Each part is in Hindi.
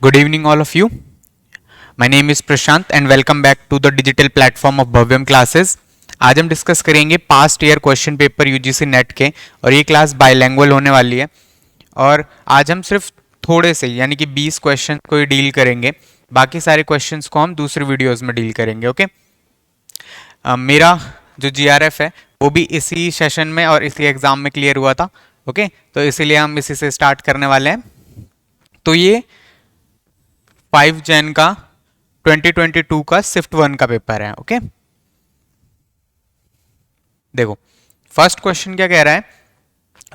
Good evening, all of you. My name is Prashant and welcome back to the digital platform of Bhavyam Classes. आज हम डिस्कस करेंगे past year question paper UGC net के और ये क्लास बाइलैंग्वेज होने वाली है। और आज हम सिर्फ थोड़े से यानी कि 20 क्वेश्चन को ही डील करेंगे, बाकी सारे क्वेश्चंस को हम दूसरे वीडियोस में डील करेंगे। ओके, मेरा जो जीआरएफ है वो भी इसी सेशन में और इसी एग्जाम में क्लियर हुआ था। ओके, तो इसीलिए हम इसी से स्टार्ट करने वाले हैं। तो ये 5 जैन का 2022 का शिफ्ट 1 का पेपर है। ओके, देखो फर्स्ट क्वेश्चन क्या कह रहा है,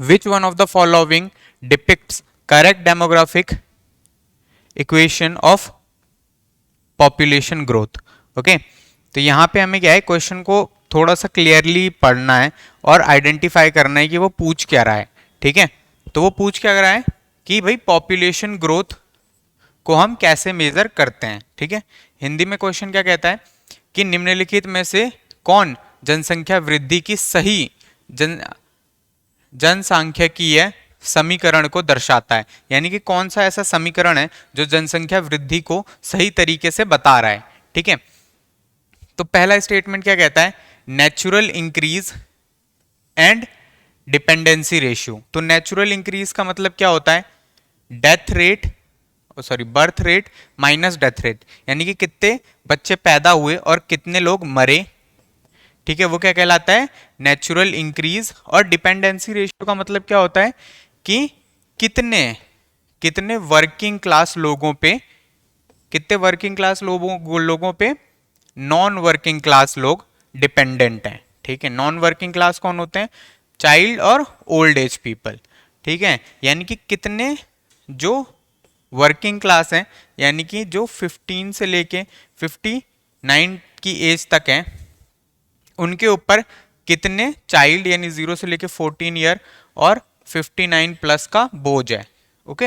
which one of the following depicts correct demographic equation of population growth. Okay, तो यहां पे हमें क्या है, क्वेश्चन को थोड़ा सा क्लियरली पढ़ना है और आइडेंटिफाई करना है कि वो पूछ क्या रहा है। ठीक है, तो वो पूछ क्या रहा है कि भाई पॉपुलेशन ग्रोथ को हम कैसे मेजर करते हैं। ठीक है, हिंदी में क्वेश्चन क्या कहता है कि निम्नलिखित में से कौन जनसंख्या वृद्धि की सही जनसांख्यिकीय समीकरण को दर्शाता है, यानी कि कौन सा ऐसा समीकरण है जो जनसंख्या वृद्धि को सही तरीके से बता रहा है। ठीक है, तो पहला स्टेटमेंट क्या कहता है, natural increase and dependency ratio. तो नेचुरल इंक्रीज का मतलब क्या होता है, death rate birth rate minus death rate, यानी कि कितने बच्चे पैदा हुए और कितने लोग मरे। ठीक है, वो क्या कहलाता है, नेचुरल इंक्रीज। और डिपेंडेंसी रेशियो का मतलब क्या होता है कि कितने कितने वर्किंग क्लास लोगों पे, कितने वर्किंग क्लास लोगों पे नॉन वर्किंग क्लास लोग डिपेंडेंट हैं। ठीक है, नॉन वर्किंग क्लास कौन होते हैं, चाइल्ड और ओल्ड एज पीपल। ठीक है, यानी कि कितने जो वर्किंग क्लास है, यानी कि जो 15 से लेके 59 की एज तक है, उनके ऊपर कितने चाइल्ड यानी 0 से लेके 14 ईयर और 59 प्लस का बोझ है। ओके,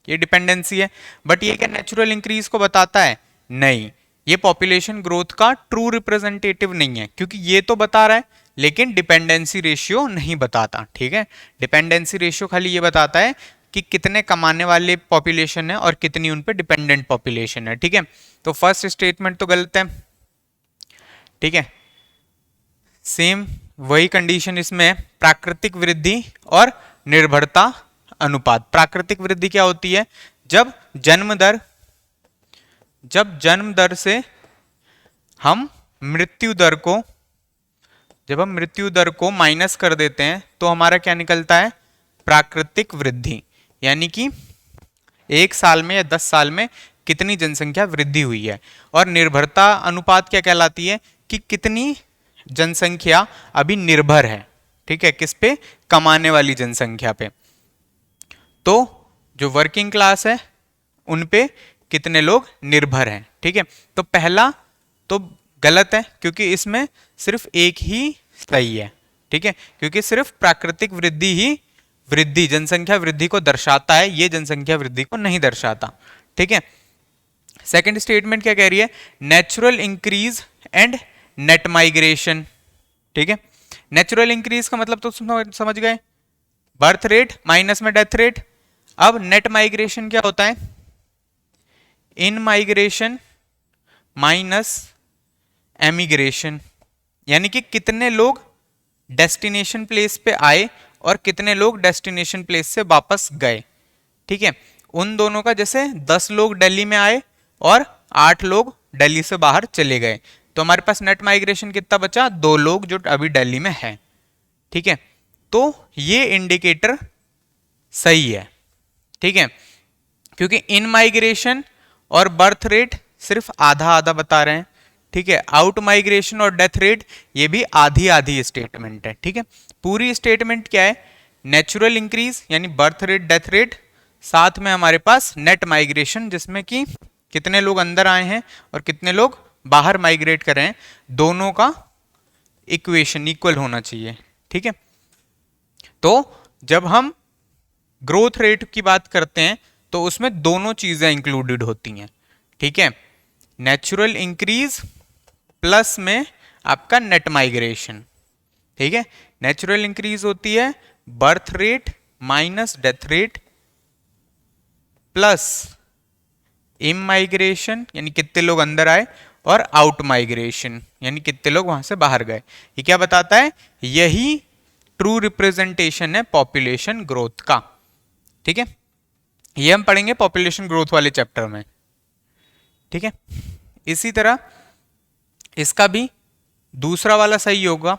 ये डिपेंडेंसी है। बट ये क्या नेचुरल इंक्रीज को बताता है, नहीं, ये पॉपुलेशन ग्रोथ का ट्रू रिप्रेजेंटेटिव नहीं है, क्योंकि ये तो बता रहा है लेकिन डिपेंडेंसी रेशियो नहीं बताता। ठीक है, डिपेंडेंसी रेशियो खाली ये बताता है कि कितने कमाने वाले पॉपुलेशन है और कितनी उन पे डिपेंडेंट पॉपुलेशन है। ठीक है, तो फर्स्ट स्टेटमेंट तो गलत है। ठीक है, सेम वही कंडीशन इसमें है, प्राकृतिक वृद्धि और निर्भरता अनुपात। प्राकृतिक वृद्धि क्या होती है, जब जन्म दर से हम मृत्यु दर को माइनस कर देते हैं तो हमारा क्या निकलता है, प्राकृतिक वृद्धि। यानी कि 1 साल में या 10 साल में कितनी जनसंख्या वृद्धि हुई है। और निर्भरता अनुपात क्या कहलाती है कि कितनी जनसंख्या अभी निर्भर है। ठीक है, किस पे, कमाने वाली जनसंख्या पे। तो जो वर्किंग क्लास है उन पे कितने लोग निर्भर हैं। ठीक है, तो पहला तो गलत है क्योंकि इसमें सिर्फ एक ही सही है। ठीक है, क्योंकि सिर्फ प्राकृतिक वृद्धि ही जनसंख्या वृद्धि को दर्शाता है, ये जनसंख्या वृद्धि को नहीं दर्शाता। ठीक है, सेकंड स्टेटमेंट क्या कह रही है, natural increase and net migration. ठीक है, नेचुरल इंक्रीज का मतलब तो समझ गए, बर्थ रेट माइनस में डेथ रेट। अब नेट माइग्रेशन क्या होता है, इन माइग्रेशन माइनस एमिग्रेशन, यानी कि कितने लोग डेस्टिनेशन प्लेस पे आए और कितने लोग डेस्टिनेशन प्लेस से वापस गए। ठीक है, उन दोनों का, जैसे 10 लोग दिल्ली में आए और 8 लोग दिल्ली से बाहर चले गए, तो हमारे पास नेट माइग्रेशन कितना बचा, 2 लोग जो अभी दिल्ली में है। ठीक है, तो ये इंडिकेटर सही है। ठीक है, क्योंकि इन माइग्रेशन और बर्थ रेट सिर्फ आधा आधा बता रहे हैं। ठीक है, आउट माइग्रेशन और डेथ रेट ये भी आधी आधी स्टेटमेंट है। ठीक है, पूरी स्टेटमेंट क्या है, नेचुरल इंक्रीज यानी बर्थ रेट डेथ रेट, साथ में हमारे पास नेट माइग्रेशन जिसमें कि कितने लोग अंदर आए हैं और कितने लोग बाहर माइग्रेट कर रहे हैं, दोनों का इक्वेशन इक्वल होना चाहिए। ठीक है, तो जब हम ग्रोथ रेट की बात करते हैं तो उसमें दोनों चीजें इंक्लूडेड होती हैं। ठीक है, नेचुरल इंक्रीज प्लस में आपका नेट माइग्रेशन। ठीक है, नेचुरल इंक्रीज होती है birth rate minus death rate plus इन माइग्रेशन यानी कितने लोग अंदर आए, और आउट माइग्रेशन यानी कितने लोग वहां से बाहर गए। ये क्या बताता है? यही ट्रू रिप्रेजेंटेशन है पॉपुलेशन ग्रोथ का। ठीक है, ये हम पढ़ेंगे पॉपुलेशन ग्रोथ वाले चैप्टर में। ठीक है, इसी तरह इसका भी दूसरा वाला सही होगा।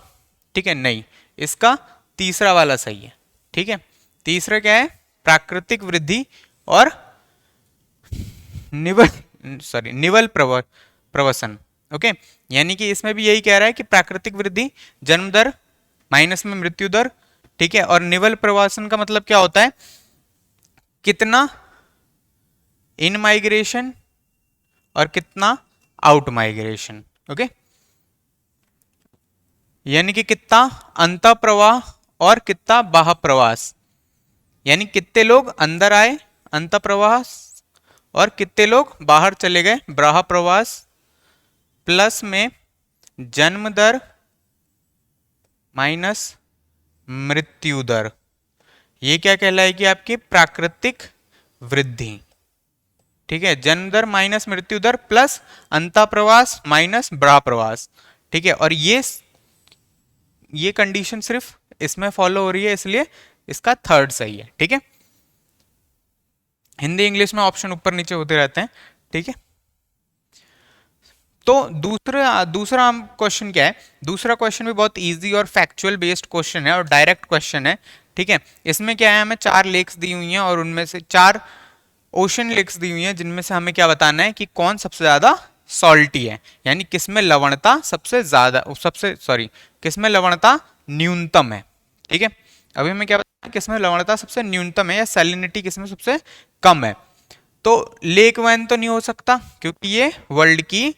ठीक है, नहीं, इसका तीसरा वाला सही है। ठीक है, तीसरा क्या है? प्राकृतिक वृद्धि और निवल प्रवसन। ओके, यानी कि इसमें भी यही कह रहा है कि प्राकृतिक वृद्धि जन्म दर माइनस में मृत्यु दर। ठीक है, और निवल प्रवासन का मतलब क्या होता है? कितना इन माइग्रेशन और कितना आउट माइग्रेशन। ओके, यानी कि कितना अंतः प्रवाह और कितना बाह्य प्रवास, यानी कितने लोग अंदर आए अंतः प्रवास और कितने लोग बाहर चले गए बाह्य प्रवास, प्लस में जन्म दर माइनस मृत्यु दर। ये क्या कहलाएगी? आपकी प्राकृतिक वृद्धि। ठीक है, जन्म दर माइनस मृत्यु दर प्लस अंतः प्रवास माइनस बाह्य प्रवास। ठीक है, और ये कंडीशन सिर्फ इसमें फॉलो हो रही है, इसलिए इसका थर्ड सही है। ठीक है, हिंदी इंग्लिश में ऑप्शन ऊपर नीचे होते रहते हैं। ठीक है, तो दूसरा क्वेश्चन क्या है? दूसरा क्वेश्चन भी बहुत इजी और फैक्चुअल बेस्ड क्वेश्चन है और डायरेक्ट क्वेश्चन है। ठीक है, इसमें क्या है? हमें 4 लेक्स दी हुई हैं और उनमें से 4 ओशन लेक्स दी हुई हैं, जिनमें से हमें क्या बताना है कि कौन सबसे ज्यादा सॉल्टी है, यानी किसमें लवणता सबसे ज्यादा, किसमें लवणता न्यूनतम है। ठीक है, अभी हमें क्या बताना है? किसमें लवणता सबसे न्यूनतम है या सैलिनिटी किसमें सबसे कम है। तो लेक वैन तो नहीं हो सकता क्योंकि ये वर्ल्ड की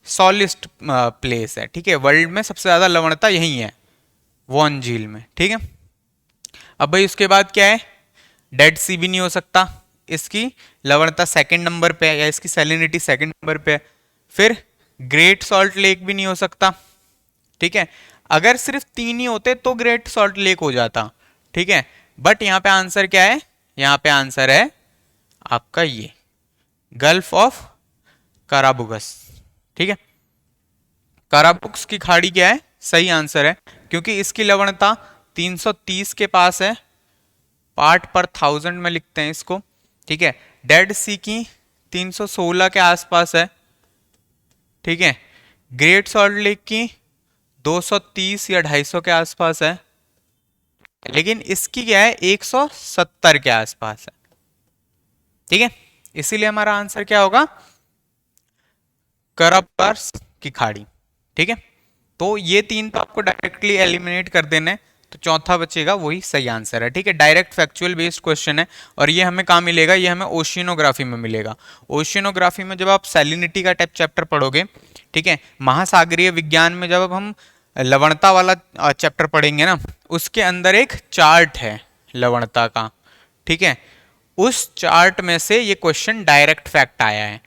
सॉलिस्ट प्लेस है। ठीक है, वर्ल्ड में सबसे ज्यादा लवणता यही है, वॉन झील में। ठीक है, अब भाई उसके बाद क्या है? डेड सी भी नहीं हो सकता, इसकी लवणता सेकंड नंबर पे है या इसकी सैलिनिटी सेकंड नंबर पे है। फिर ग्रेट सॉल्ट लेक भी नहीं हो सकता। ठीक है, अगर सिर्फ 3 ही होते तो ग्रेट सॉल्ट लेक हो जाता। ठीक है, बट यहां पे आंसर क्या है? यहां पे आंसर है आपका ये गल्फ ऑफ काराबुगस। ठीक है, काराबुक्स की खाड़ी क्या है? सही आंसर है, क्योंकि इसकी लवणता 330 के पास है, पार्ट पर 1000 में लिखते हैं इसको। ठीक है, डेड सी की 316 के आसपास है। ठीक है, ग्रेट सॉल्ट लेक की 230 या 250 के आसपास है, लेकिन इसकी क्या है? 170 के आसपास है। ठीक है, इसीलिए हमारा आंसर क्या होगा? करापर्स की खाड़ी। ठीक है, तो ये 3 तो आपको डायरेक्टली एलिमिनेट कर देना है, तो चौथा बचेगा, वही सही आंसर है। ठीक है, डायरेक्ट फैक्चुअल बेस्ड क्वेश्चन है और ये हमें कहाँ मिलेगा? ये हमें ओशियनोग्राफी में मिलेगा। ओशियनोग्राफी में जब आप सैलिनिटी का टाइप चैप्टर पढ़ोगे, ठीक है, महासागरीय विज्ञान में जब हम लवणता वाला चैप्टर पढ़ेंगे ना, उसके अंदर एक चार्ट है लवणता का। ठीक है, उस चार्ट में से ये क्वेश्चन डायरेक्ट फैक्ट आया है।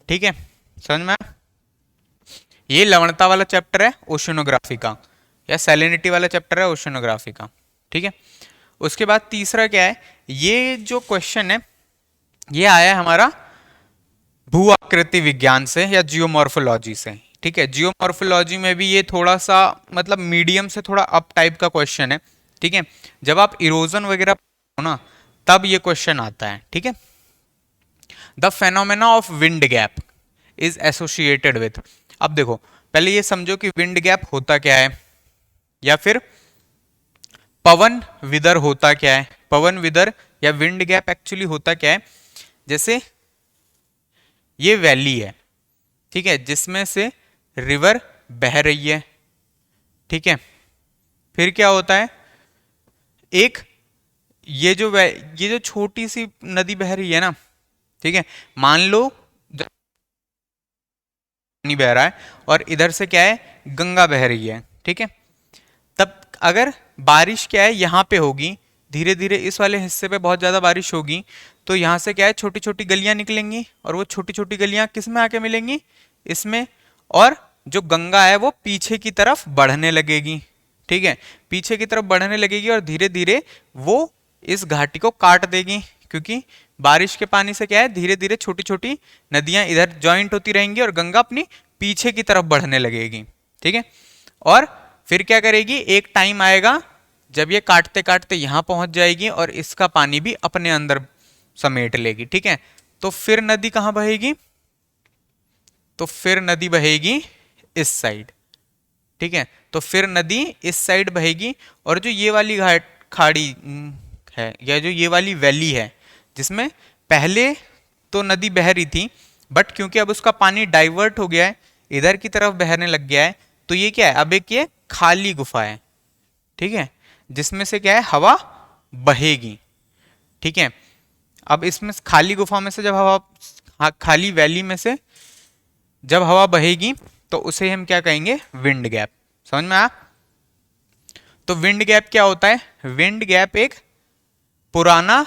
ठीक है, समझ में? ये लवणता वाला चैप्टर है ओशियनोग्राफी का, या सैलिनिटी वाला चैप्टर है ओशियनोग्राफी का। ठीक है, उसके बाद तीसरा क्या है? ये जो क्वेश्चन है ये आया है हमारा भू आकृति विज्ञान से या जियोमॉर्फोलॉजी से। ठीक है, जियोमॉर्फोलॉजी में भी ये थोड़ा सा मतलब मीडियम से थोड़ा अप टाइप का क्वेश्चन है। ठीक है, जब आप इरोजन वगैरह हो ना, तब ये क्वेश्चन आता है। ठीक है, the phenomena of wind gap is associated with. अब देखो, पहले ये समझो कि विंड गैप होता क्या है, या फिर पवन विदर होता क्या है। पवन विदर या विंड गैप एक्चुअली होता क्या है? जैसे ये वैली है, ठीक है, जिसमें से रिवर बह रही है। ठीक है, फिर क्या होता है? एक ये जो छोटी सी नदी बह रही है ना, ठीक है, मान लो पानी बह रहा है और इधर से क्या है? गंगा बह रही है। ठीक है, तब अगर बारिश क्या है यहां पे होगी, धीरे धीरे इस वाले हिस्से पे बहुत ज्यादा बारिश होगी, तो यहां से क्या है? छोटी छोटी गलियां निकलेंगी और वो छोटी छोटी गलियां किस में आके मिलेंगी? इसमें, और जो गंगा है वो पीछे की तरफ बढ़ने लगेगी। ठीक है, पीछे की तरफ बढ़ने लगेगी और धीरे धीरे वो इस घाटी को काट देगी, क्योंकि बारिश के पानी से क्या है, धीरे धीरे छोटी छोटी नदियां इधर ज्वाइंट होती रहेंगी और गंगा अपनी पीछे की तरफ बढ़ने लगेगी। ठीक है, और फिर क्या करेगी, एक टाइम आएगा जब ये काटते काटते यहां पहुंच जाएगी और इसका पानी भी अपने अंदर समेट लेगी। ठीक है, तो फिर नदी कहां बहेगी, तो फिर नदी बहेगी इस साइड। ठीक है, तो फिर नदी इस साइड बहेगी और जो ये वाली घाट खाड़ी है या जो ये वाली वैली है जिसमें पहले तो नदी बह रही थी, बट क्योंकि अब उसका पानी डाइवर्ट हो गया है, इधर की तरफ बहने लग गया है, तो ये क्या है, अब एक ये खाली गुफा है। ठीक है, जिसमें से क्या है, हवा बहेगी। ठीक है, अब इसमें खाली गुफा में से जब हवा, खाली वैली में से जब हवा बहेगी तो उसे हम क्या कहेंगे, विंड गैप। समझ में आया? तो विंड गैप क्या होता है, विंड गैप एक पुराना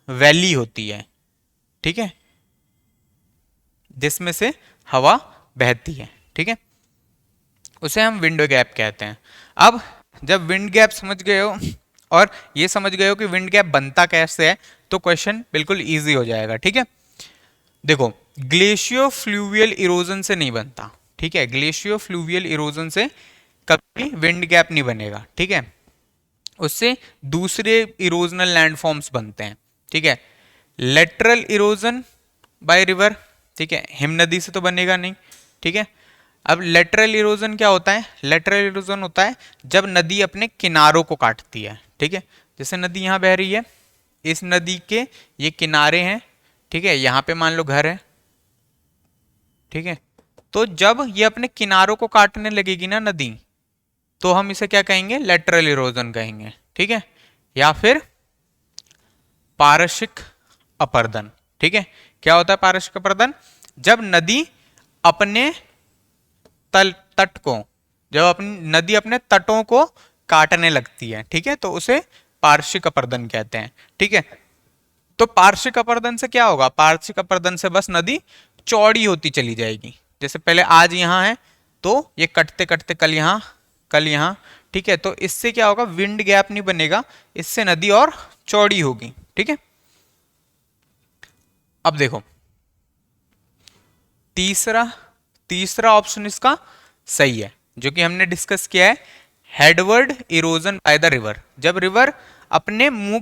वैली होती है। ठीक है, जिसमें से हवा बहती है। ठीक है, उसे हम विंड गैप कहते हैं। अब जब विंड गैप समझ गए हो और ये समझ गए हो कि विंड गैप बनता कैसे है, तो क्वेश्चन बिल्कुल इजी हो जाएगा। ठीक है, देखो ग्लेशियो फ्लूवियल इरोजन से नहीं बनता। ठीक है, ग्लेशियो फ्लूवियल इरोजन से कभी विंड गैप नहीं बनेगा। ठीक है, उससे दूसरे इरोजनल लैंडफॉर्म्स बनते हैं। ठीक है, लेटरल इरोजन बाय रिवर, ठीक है, हिम नदी से तो बनेगा नहीं। ठीक है, अब लेटरल इरोजन क्या होता है, लेटरल इरोजन होता है जब नदी अपने किनारों को काटती है। ठीक है, जैसे नदी यहाँ बह रही है, इस नदी के ये किनारे हैं। ठीक है, यहाँ पे मान लो घर है। ठीक है, तो जब ये अपने किनारों को काटने लगेगी ना नदी, तो हम इसे क्या कहेंगे, लेटरल इरोजन कहेंगे। ठीक है, या फिर पारशिक अपरदन। ठीक है, क्या होता है पारशिक अपरदन, जब नदी अपने तट को, जब अपनी नदी अपने तटों को काटने लगती है। ठीक है, तो उसे पार्शिक अपरदन कहते हैं। ठीक है, तो पार्शिक अपरदन से क्या होगा, पार्शिक अपरदन से बस नदी चौड़ी होती चली जाएगी। जैसे पहले आज यहां है तो ये कटते कटते कल यहां। ठीक है, तो इससे क्या होगा, विंड गैप नहीं बनेगा, इससे नदी और चौड़ी होगी। ठीक है, अब देखो तीसरा ऑप्शन इसका सही है, जो कि हमने डिस्कस किया है, headword erosion by the river. जब रिवर अपने मुंह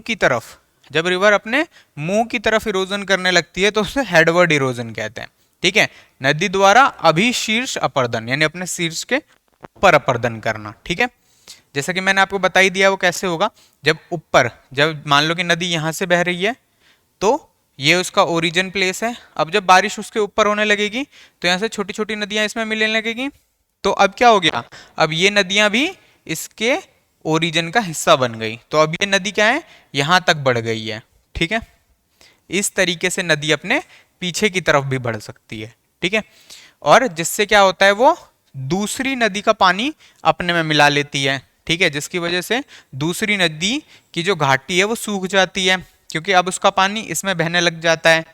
की तरफ इरोजन करने लगती है तो उसे हेडवर्ड इरोजन कहते हैं। ठीक है, नदी द्वारा अभिशीर्ष अपरदन, यानी अपने शीर्ष के ऊपर अपरदन करना। ठीक है, जैसा कि मैंने आपको बता ही दिया वो कैसे होगा, जब मान लो कि नदी यहां से बह रही है तो ये उसका ओरिजिन प्लेस है। अब जब बारिश उसके ऊपर होने लगेगी तो यहाँ से छोटी छोटी नदियां इसमें मिलने लगेगी, तो अब क्या हो गया, अब ये नदियां भी इसके ओरिजिन का हिस्सा बन गई, तो अब ये नदी क्या है, यहां तक बढ़ गई है। ठीक है, इस तरीके से नदी अपने पीछे की तरफ भी बढ़ सकती है। ठीक है, और जिससे क्या होता है, वो दूसरी नदी का पानी अपने में मिला लेती है। ठीक है, जिसकी वजह से दूसरी नदी की जो घाटी है वो सूख जाती है, क्योंकि अब उसका पानी इसमें बहने लग जाता है।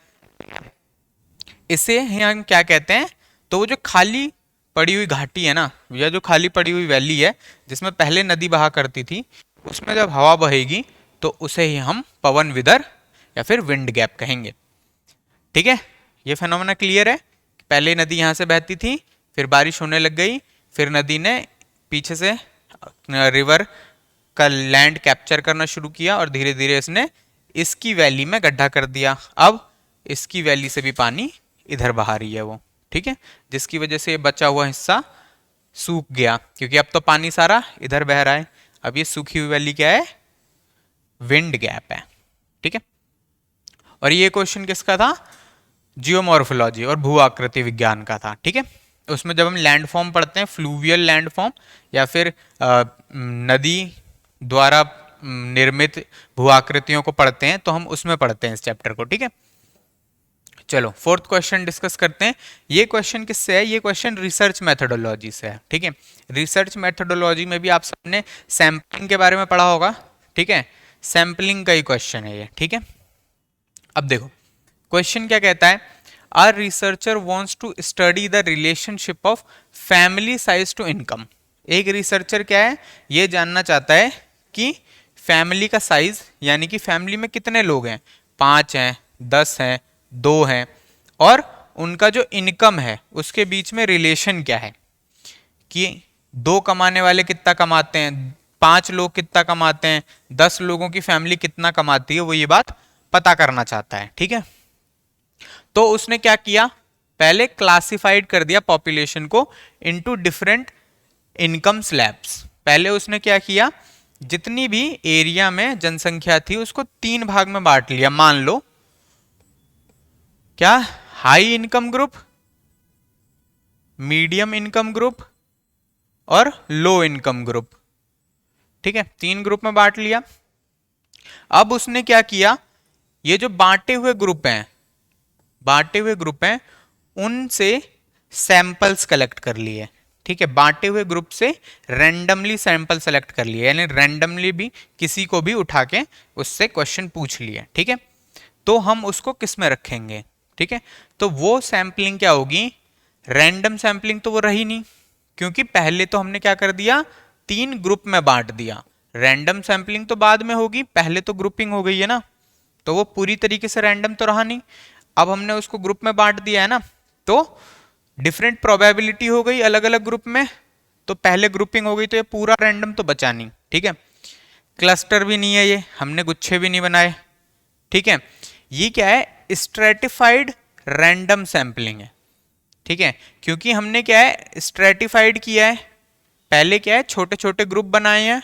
इसे हम क्या कहते हैं, तो वो जो खाली पड़ी हुई घाटी है ना, या जो खाली पड़ी हुई वैली है जिसमें पहले नदी बहा करती थी, उसमें जब हवा बहेगी तो उसे ही हम पवन विदर या फिर विंड गैप कहेंगे। ठीक है, ये फेनोमेना क्लियर है, पहले नदी यहाँ से बहती थी, फिर बारिश होने लग गई, फिर नदी ने पीछे से रिवर का लैंड कैप्चर करना शुरू किया और धीरे धीरे इसने इसकी वैली में गड्ढा कर दिया। अब इसकी वैली से भी पानी इधर बहा रही है वो। ठीक है, जिसकी वजह से ये बचा हुआ हिस्सा सूख गया, क्योंकि अब तो पानी सारा इधर बह रहा है। अब ये सूखी हुई वैली क्या है, विंड गैप है। ठीक है, और ये क्वेश्चन किसका था, जियोमॉर्फोलॉजी और भू आकृति विज्ञान का था। ठीक है, उसमें जब हम लैंडफॉर्म पढ़ते हैं, फ्लूवियल लैंडफॉर्म या फिर नदी द्वारा निर्मित भू आकृतियों को पढ़ते हैं, तो हम उसमें पढ़ते हैं इस चैप्टर को। ठीक है, चलो फोर्थ क्वेश्चन डिस्कस करते हैं। ये क्वेश्चन किससे है, ये क्वेश्चन रिसर्च मेथोडोलॉजी से है। ठीक है, रिसर्च मेथोडोलॉजी में भी आप सबने सैंपलिंग के बारे में पढ़ा होगा। ठीक है, सैंपलिंग का ही क्वेश्चन है ये। ठीक है, अब देखो क्वेश्चन क्या कहता है, a researcher wants to study the relationship of family size to income. एक रिसर्चर क्या है, ये जानना चाहता है कि फैमिली का साइज, यानी कि फैमिली में कितने लोग हैं, 5 हैं, 10 हैं, 2 हैं, और उनका जो इनकम है उसके बीच में रिलेशन क्या है कि 2 कमाने वाले कितना कमाते हैं, 5 लोग कितना कमाते हैं, 10 लोगों की फैमिली कितना कमाती है, वो ये बात पता करना चाहता है। ठीक है, तो उसने क्या किया, पहले क्लासिफाइड कर दिया पॉपुलेशन को इनटू डिफरेंट इनकम स्लैब्स। पहले उसने क्या किया, जितनी भी एरिया में जनसंख्या थी उसको 3 भाग में बांट लिया। मान लो क्या, high income group, medium income group और लो इनकम ग्रुप। ठीक है, 3 ग्रुप में बांट लिया। अब उसने क्या किया, ये जो बांटे हुए ग्रुप हैं उनसे सैंपल्स कलेक्ट कर लिए। ठीक है, बांटे हुए ग्रुप से रैंडमली सैंपल सेलेक्ट कर लिए, यानी रैंडमली भी किसी को भी उठा के उससे क्वेश्चन पूछ लिए। ठीक है, तो हम उसको किस में रखेंगे। ठीक है, तो वो सैंपलिंग क्या होगी, रैंडम सैंपलिंग तो वो रही नहीं, क्योंकि पहले तो हमने क्या कर दिया, 3 ग्रुप में बांट दिया। रैंडम सैंपलिंग तो बाद में होगी, पहले तो ग्रुपिंग हो गई है ना, तो वो पूरी तरीके से रैंडम तो रहा नहीं। अब हमने उसको ग्रुप में बांट दिया है ना, तो डिफरेंट प्रोबेबिलिटी हो गई अलग अलग ग्रुप में, तो पहले ग्रुपिंग हो गई, तो ये पूरा रैंडम तो बचा नहीं। ठीक है, क्लस्टर भी नहीं है, ये हमने गुच्छे भी नहीं बनाए। ठीक है, ये क्या है, स्ट्रेटिफाइड रैंडम सैंपलिंग है। ठीक है, क्योंकि हमने क्या है, स्ट्रेटिफाइड किया है, पहले क्या है, छोटे छोटे ग्रुप बनाए हैं,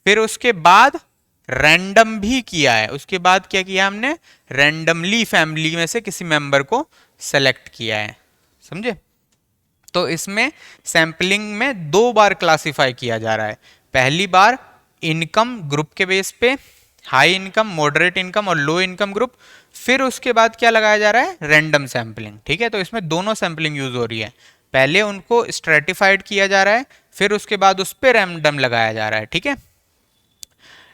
फिर उसके बाद रैंडम भी किया है, उसके बाद क्या किया हमने, रैंडमली फैमिली में से किसी मेंबर को सेलेक्ट किया है। समझे, तो इसमें सैंपलिंग में 2 बार क्लासिफाई किया जा रहा है। पहली बार इनकम ग्रुप के बेस पे, हाई इनकम, मॉडरेट इनकम और लो इनकम ग्रुप, फिर उसके बाद क्या लगाया जा रहा है, रैंडम सैंपलिंग। ठीक है, तो इसमें दोनों सैंपलिंग यूज हो रही है, पहले उनको स्ट्रेटिफाइड किया जा रहा है, फिर उसके बाद उस पर रैंडम लगाया जा रहा है। ठीक है,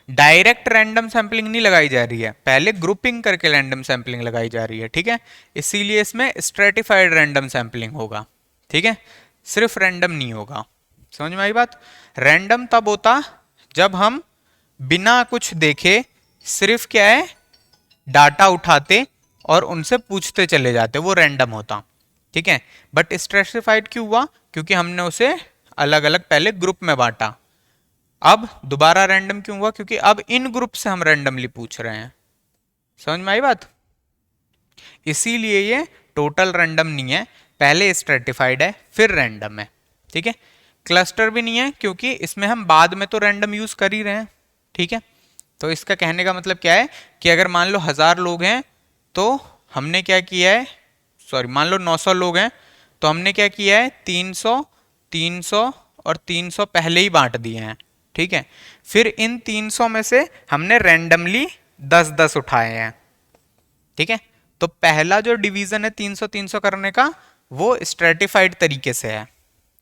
डायरेक्ट रैंडम सैंपलिंग नहीं लगाई जा रही है, पहले ग्रुपिंग करके रैंडम सैंपलिंग लगाई जा रही है। ठीक है, इसीलिए इसमें स्ट्रेटिफाइड रैंडम सैंपलिंग होगा। ठीक है, सिर्फ रैंडम नहीं होगा। समझ में आई बात, रैंडम तब होता जब हम बिना कुछ देखे सिर्फ क्या है, डाटा उठाते और उनसे पूछते चले जाते, वो रैंडम होता। ठीक है, बट स्ट्रेटिफाइड क्यों हुआ, क्योंकि हमने उसे अलग अलग पहले ग्रुप में बांटा। अब दोबारा रैंडम क्यों हुआ, क्योंकि अब इन ग्रुप से हम रैंडमली पूछ रहे हैं। समझ में आई बात, इसीलिए ये टोटल रैंडम नहीं है, पहले स्ट्रेटिफाइड है फिर रैंडम है। ठीक है, क्लस्टर भी नहीं है, क्योंकि इसमें हम बाद में तो रैंडम यूज कर ही रहे हैं। ठीक है, तो इसका कहने का मतलब क्या है कि अगर मान लो 1000 लोग हैं, तो हमने क्या किया है, सॉरी मान लो 900 लोग हैं, तो हमने क्या किया है, 300 300 और 300 पहले ही बांट दिए हैं। ठीक है, फिर इन 300 में से हमने रैंडमली 10-10 उठाए हैं। ठीक है, तो पहला जो डिवीजन है 300 300 करने का, वो स्ट्रेटिफाइड तरीके से है,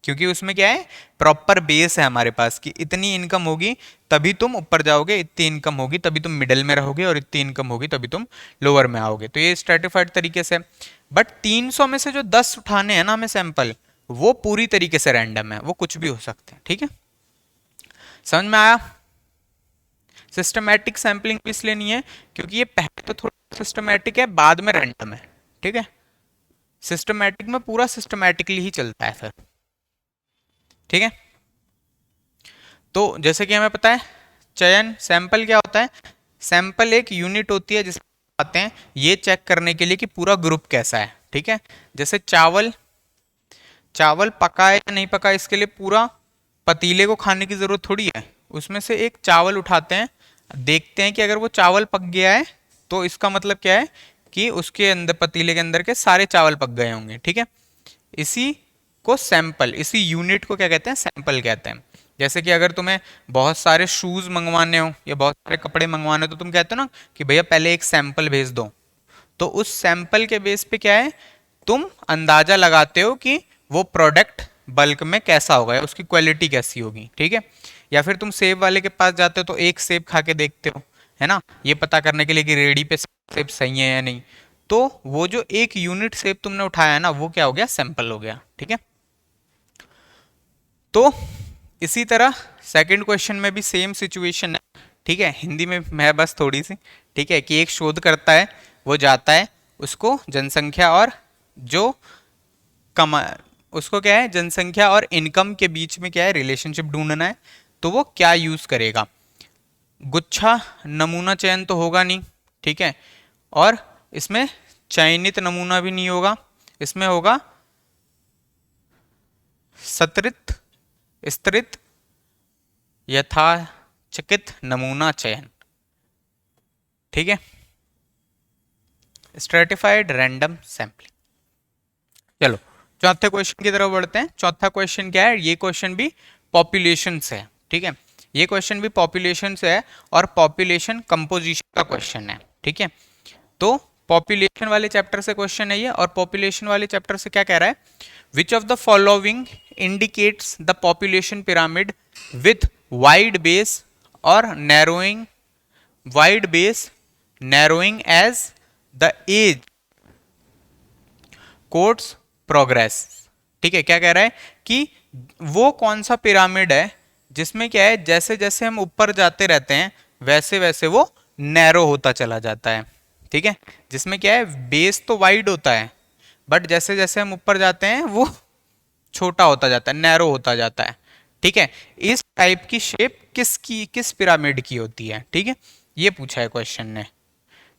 क्योंकि उसमें क्या है, प्रॉपर बेस है हमारे पास कि इतनी इनकम होगी तभी तुम ऊपर जाओगे, इतनी इनकम होगी तभी तुम मिडिल में रहोगे, और इतनी इनकम होगी तभी तुम लोअर में आओगे, तो ये स्ट्रेटिफाइड तरीके से। बट 300 में से जो 10 उठाने हैं ना हमें सैंपल, वो पूरी तरीके से रैंडम है, वो कुछ भी हो सकते हैं। ठीक है, समझ में आया। सिस्टमैटिक सैंपलिंग इसलिए नहीं है क्योंकि ये पहले तो थोड़ा सिस्टमैटिक है, बाद में रैंडम है। ठीक है, सिस्टमैटिक में पूरा सिस्टमैटिकली ही चलता है फिर। ठीक है, तो जैसे कि हमें पता है, चयन सैंपल क्या होता है, सैंपल एक यूनिट होती है जिसमें आते हैं ये चेक करने के लिए कि पूरा ग्रुप कैसा है। ठीक है, जैसे चावल पका है या नहीं पका, इसके लिए पूरा पतीले को खाने की जरूरत थोड़ी है, उसमें से एक चावल उठाते हैं, देखते हैं कि अगर वो चावल पक गया है तो इसका मतलब क्या है कि उसके अंदर, पतीले के अंदर के सारे चावल पक गए होंगे। ठीक है, इसी को सैंपल, इसी यूनिट को क्या कहते हैं, सैंपल कहते हैं। जैसे कि अगर तुम्हें बहुत सारे शूज मंगवाने हो या बहुत सारे कपड़े मंगवाने हो, तो तुम कहते हो ना कि भैया पहले एक सैंपल भेज दो, तो उस सैंपल के बेस पे क्या है, तुम अंदाजा लगाते हो कि वो प्रोडक्ट बल्क में कैसा होगा या उसकी क्वालिटी कैसी होगी। ठीक है, या फिर तुम सेब वाले के पास जाते हो तो एक सेब खा के देखते हो, है ना, ये पता करने के लिए कि रेडी पे सेब सही है या नहीं, तो वो जो एक यूनिट सेब तुमने उठाया है ना, वो क्या हो गया, सैंपल हो गया। ठीक है, तो इसी तरह सेकंड क्वेश्चन में भी सेम सिचुएशन है। ठीक है, हिंदी में मैं बस थोड़ी सी, ठीक है, कि एक शोध करता है, वो जाता है, उसको जनसंख्या और जो कमा उसको क्या है, जनसंख्या और इनकम के बीच में क्या है, रिलेशनशिप ढूंढना है, तो वो क्या यूज करेगा? गुच्छा नमूना चयन तो होगा नहीं, ठीक है, और इसमें चयनित नमूना भी नहीं होगा, इसमें होगा सत्रित स्तरित यथाचकित नमूना चयन, ठीक है, स्ट्रेटिफाइड रैंडम सैंपलिंग। चलो चौथे क्वेश्चन की तरफ बढ़ते हैं। चौथा क्वेश्चन क्या है? ये क्वेश्चन भी पॉपुलेशन से है, ठीक है, ये क्वेश्चन भी पॉपुलेशन से है और पॉपुलेशन कंपोजिशन का क्वेश्चन है, ठीक है। तो पॉपुलेशन वाले चैप्टर से क्वेश्चन है ये, और पॉपुलेशन वाले चैप्टर से क्या कह रहा है? Which of the following indicates the population pyramid with wide base और narrowing, wide base narrowing as the age coats progress, ठीक है। क्या कह रहा है कि वो कौन सा पिरामिड है जिसमें क्या है, जैसे जैसे हम ऊपर जाते रहते हैं वैसे वैसे वो नैरो होता चला जाता है, ठीक है, जिसमें क्या है, बेस तो वाइड होता है बट जैसे जैसे हम ऊपर जाते हैं वो छोटा होता जाता है, नैरो होता जाता है, ठीक है। इस टाइप की शेप किस पिरामिड की होती है, ठीक है, ये पूछा है क्वेश्चन ने,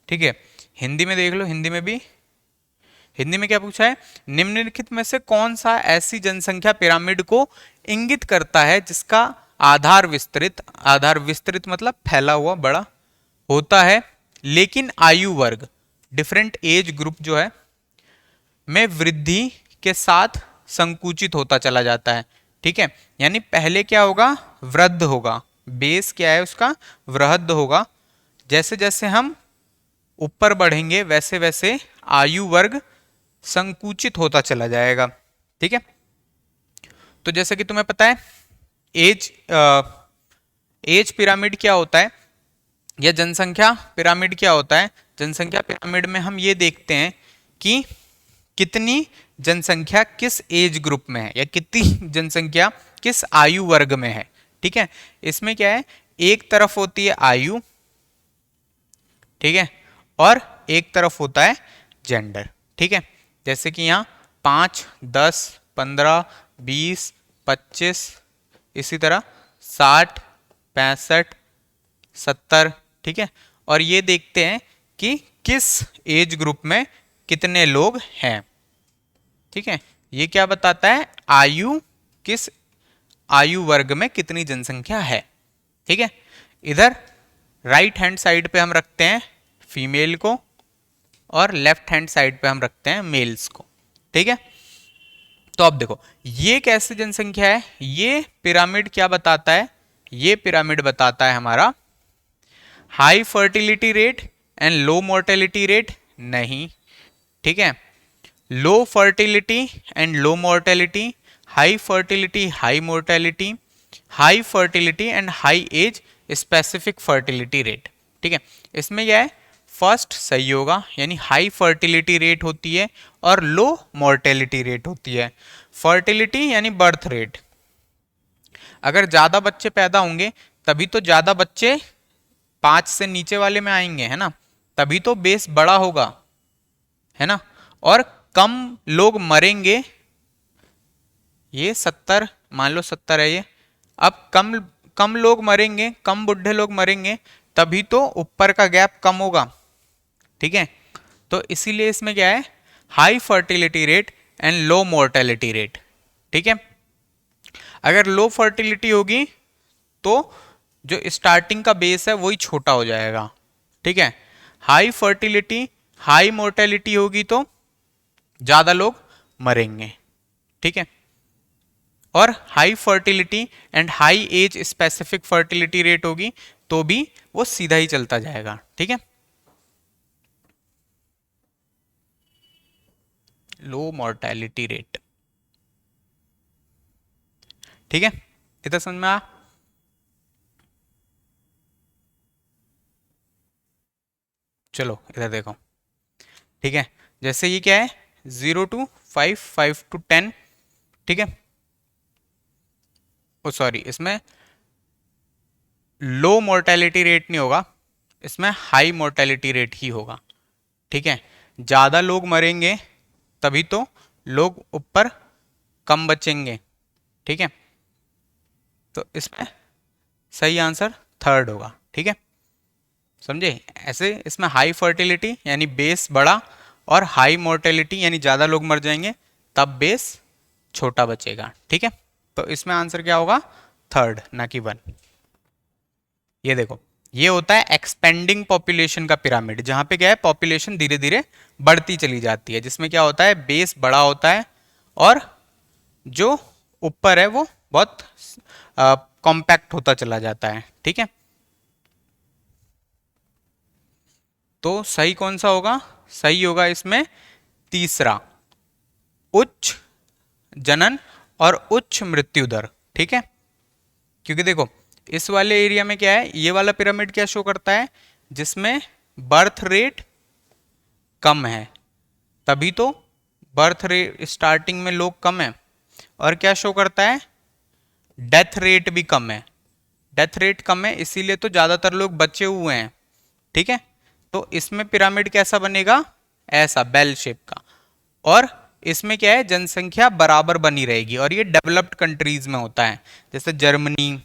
ठीक है। हिंदी में देख लो, हिंदी में क्या पूछा है? निम्नलिखित में से कौन सा ऐसी जनसंख्या पिरामिड को इंगित करता है जिसका आधार विस्तृत मतलब फैला हुआ, बड़ा होता है, लेकिन आयु वर्ग डिफरेंट एज ग्रुप जो है में वृद्धि के साथ संकुचित होता चला जाता है, ठीक है। यानी पहले क्या होगा? वृद्ध होगा, बेस क्या है उसका? वृहद होगा। जैसे जैसे हम ऊपर बढ़ेंगे वैसे वैसे आयु वर्ग संकुचित होता चला जाएगा, ठीक है। तो जैसे कि तुम्हें पता है एज एज पिरामिड क्या होता है या जनसंख्या पिरामिड क्या होता है? जनसंख्या पिरामिड में हम ये देखते हैं कि कितनी जनसंख्या किस एज ग्रुप में है या कितनी जनसंख्या किस आयु वर्ग में है, ठीक है। इसमें क्या है, एक तरफ होती है आयु, ठीक है, और एक तरफ होता है जेंडर, ठीक है। जैसे कि यहाँ 5, 10, 15, 20, 25, इसी तरह 60, 65, 70, ठीक है। और ये देखते हैं कि किस एज ग्रुप में कितने लोग हैं, ठीक है। ये क्या बताता है? आयु, किस आयु वर्ग में कितनी जनसंख्या है, ठीक है। इधर राइट हैंड साइड पे हम रखते हैं फीमेल को और लेफ्ट हैंड साइड पे हम रखते हैं मेल्स को, ठीक है। तो अब देखो ये कैसे जनसंख्या है? ये पिरामिड क्या बताता है? ये पिरामिड बताता है हमारा high fertility rate and low mortality rate नहीं, ठीक है। Low fertility and low mortality, high fertility high mortality, high fertility and high age specific fertility rate, ठीक है। इसमें क्या है? फर्स्ट सही होगा, यानी हाई फर्टिलिटी रेट होती है और लो मोर्टेलिटी रेट होती है। फर्टिलिटी यानी बर्थ रेट, अगर ज़्यादा बच्चे पैदा होंगे तभी तो ज़्यादा बच्चे 5 से नीचे वाले में आएंगे, है ना, तभी तो बेस बड़ा होगा, है ना। और कम लोग मरेंगे, ये 70 मान लो 70 है ये, अब कम कम लोग मरेंगे, कम बुढ़े लोग मरेंगे तभी तो ऊपर का गैप कम होगा, ठीक है। तो इसीलिए इसमें क्या है? High fertility rate and low mortality rate, ठीक है। अगर लो फर्टिलिटी होगी तो जो स्टार्टिंग का बेस है वही छोटा हो जाएगा, ठीक है। हाई फर्टिलिटी हाई मोर्टेलिटी होगी तो ज्यादा लोग मरेंगे, ठीक है। और high fertility and high age specific fertility rate होगी तो भी वो सीधा ही चलता जाएगा, ठीक है। लो मोर्टेलिटी रेट, ठीक है, इतना समझ में आ? चलो इधर देखो, ठीक है। जैसे ये क्या है? 0 to 5, 5 to 10, ठीक है। ओ सॉरी, इसमें लो मोर्टेलिटी रेट नहीं होगा, इसमें हाई मोर्टेलिटी रेट ही होगा। ठीक है, ज़्यादा लोग मरेंगे तभी तो लोग ऊपर कम बचेंगे। ठीक है, तो इसमें सही आंसर थर्ड होगा। ठीक है, समझे? ऐसे इसमें हाई फर्टिलिटी यानी बेस बड़ा, और हाई मोर्टेलिटी यानी ज़्यादा लोग मर जाएंगे तब बेस छोटा बचेगा। ठीक है, तो इसमें आंसर क्या होगा? थर्ड, ना कि वन। ये देखो, ये होता है एक्सपेंडिंग पॉपुलेशन का पिरामिड, जहां पे क्या है, पॉपुलेशन धीरे धीरे बढ़ती चली जाती है, जिसमें क्या होता है, बेस बड़ा होता है और जो ऊपर है वो बहुत कॉम्पैक्ट होता चला जाता है। ठीक है, तो सही कौन सा होगा? सही होगा इसमें तीसरा, उच्च जनन और उच्च मृत्यु दर। ठीक है, क्योंकि देखो इस वाले एरिया में क्या है, ये वाला पिरामिड क्या शो करता है, जिसमें बर्थ रेट कम है, तभी तो बर्थ रेट स्टार्टिंग में लोग कम है। और क्या शो करता है? डेथ रेट भी कम है। डेथ रेट कम है इसीलिए तो ज्यादातर लोग बचे हुए हैं। ठीक है, तो इसमें पिरामिड कैसा बनेगा? ऐसा बेल शेप का। और इसमें क्या है, जनसंख्या बराबर बनी रहेगी, और ये डेवलप्ड कंट्रीज में होता है, जैसे जर्मनी,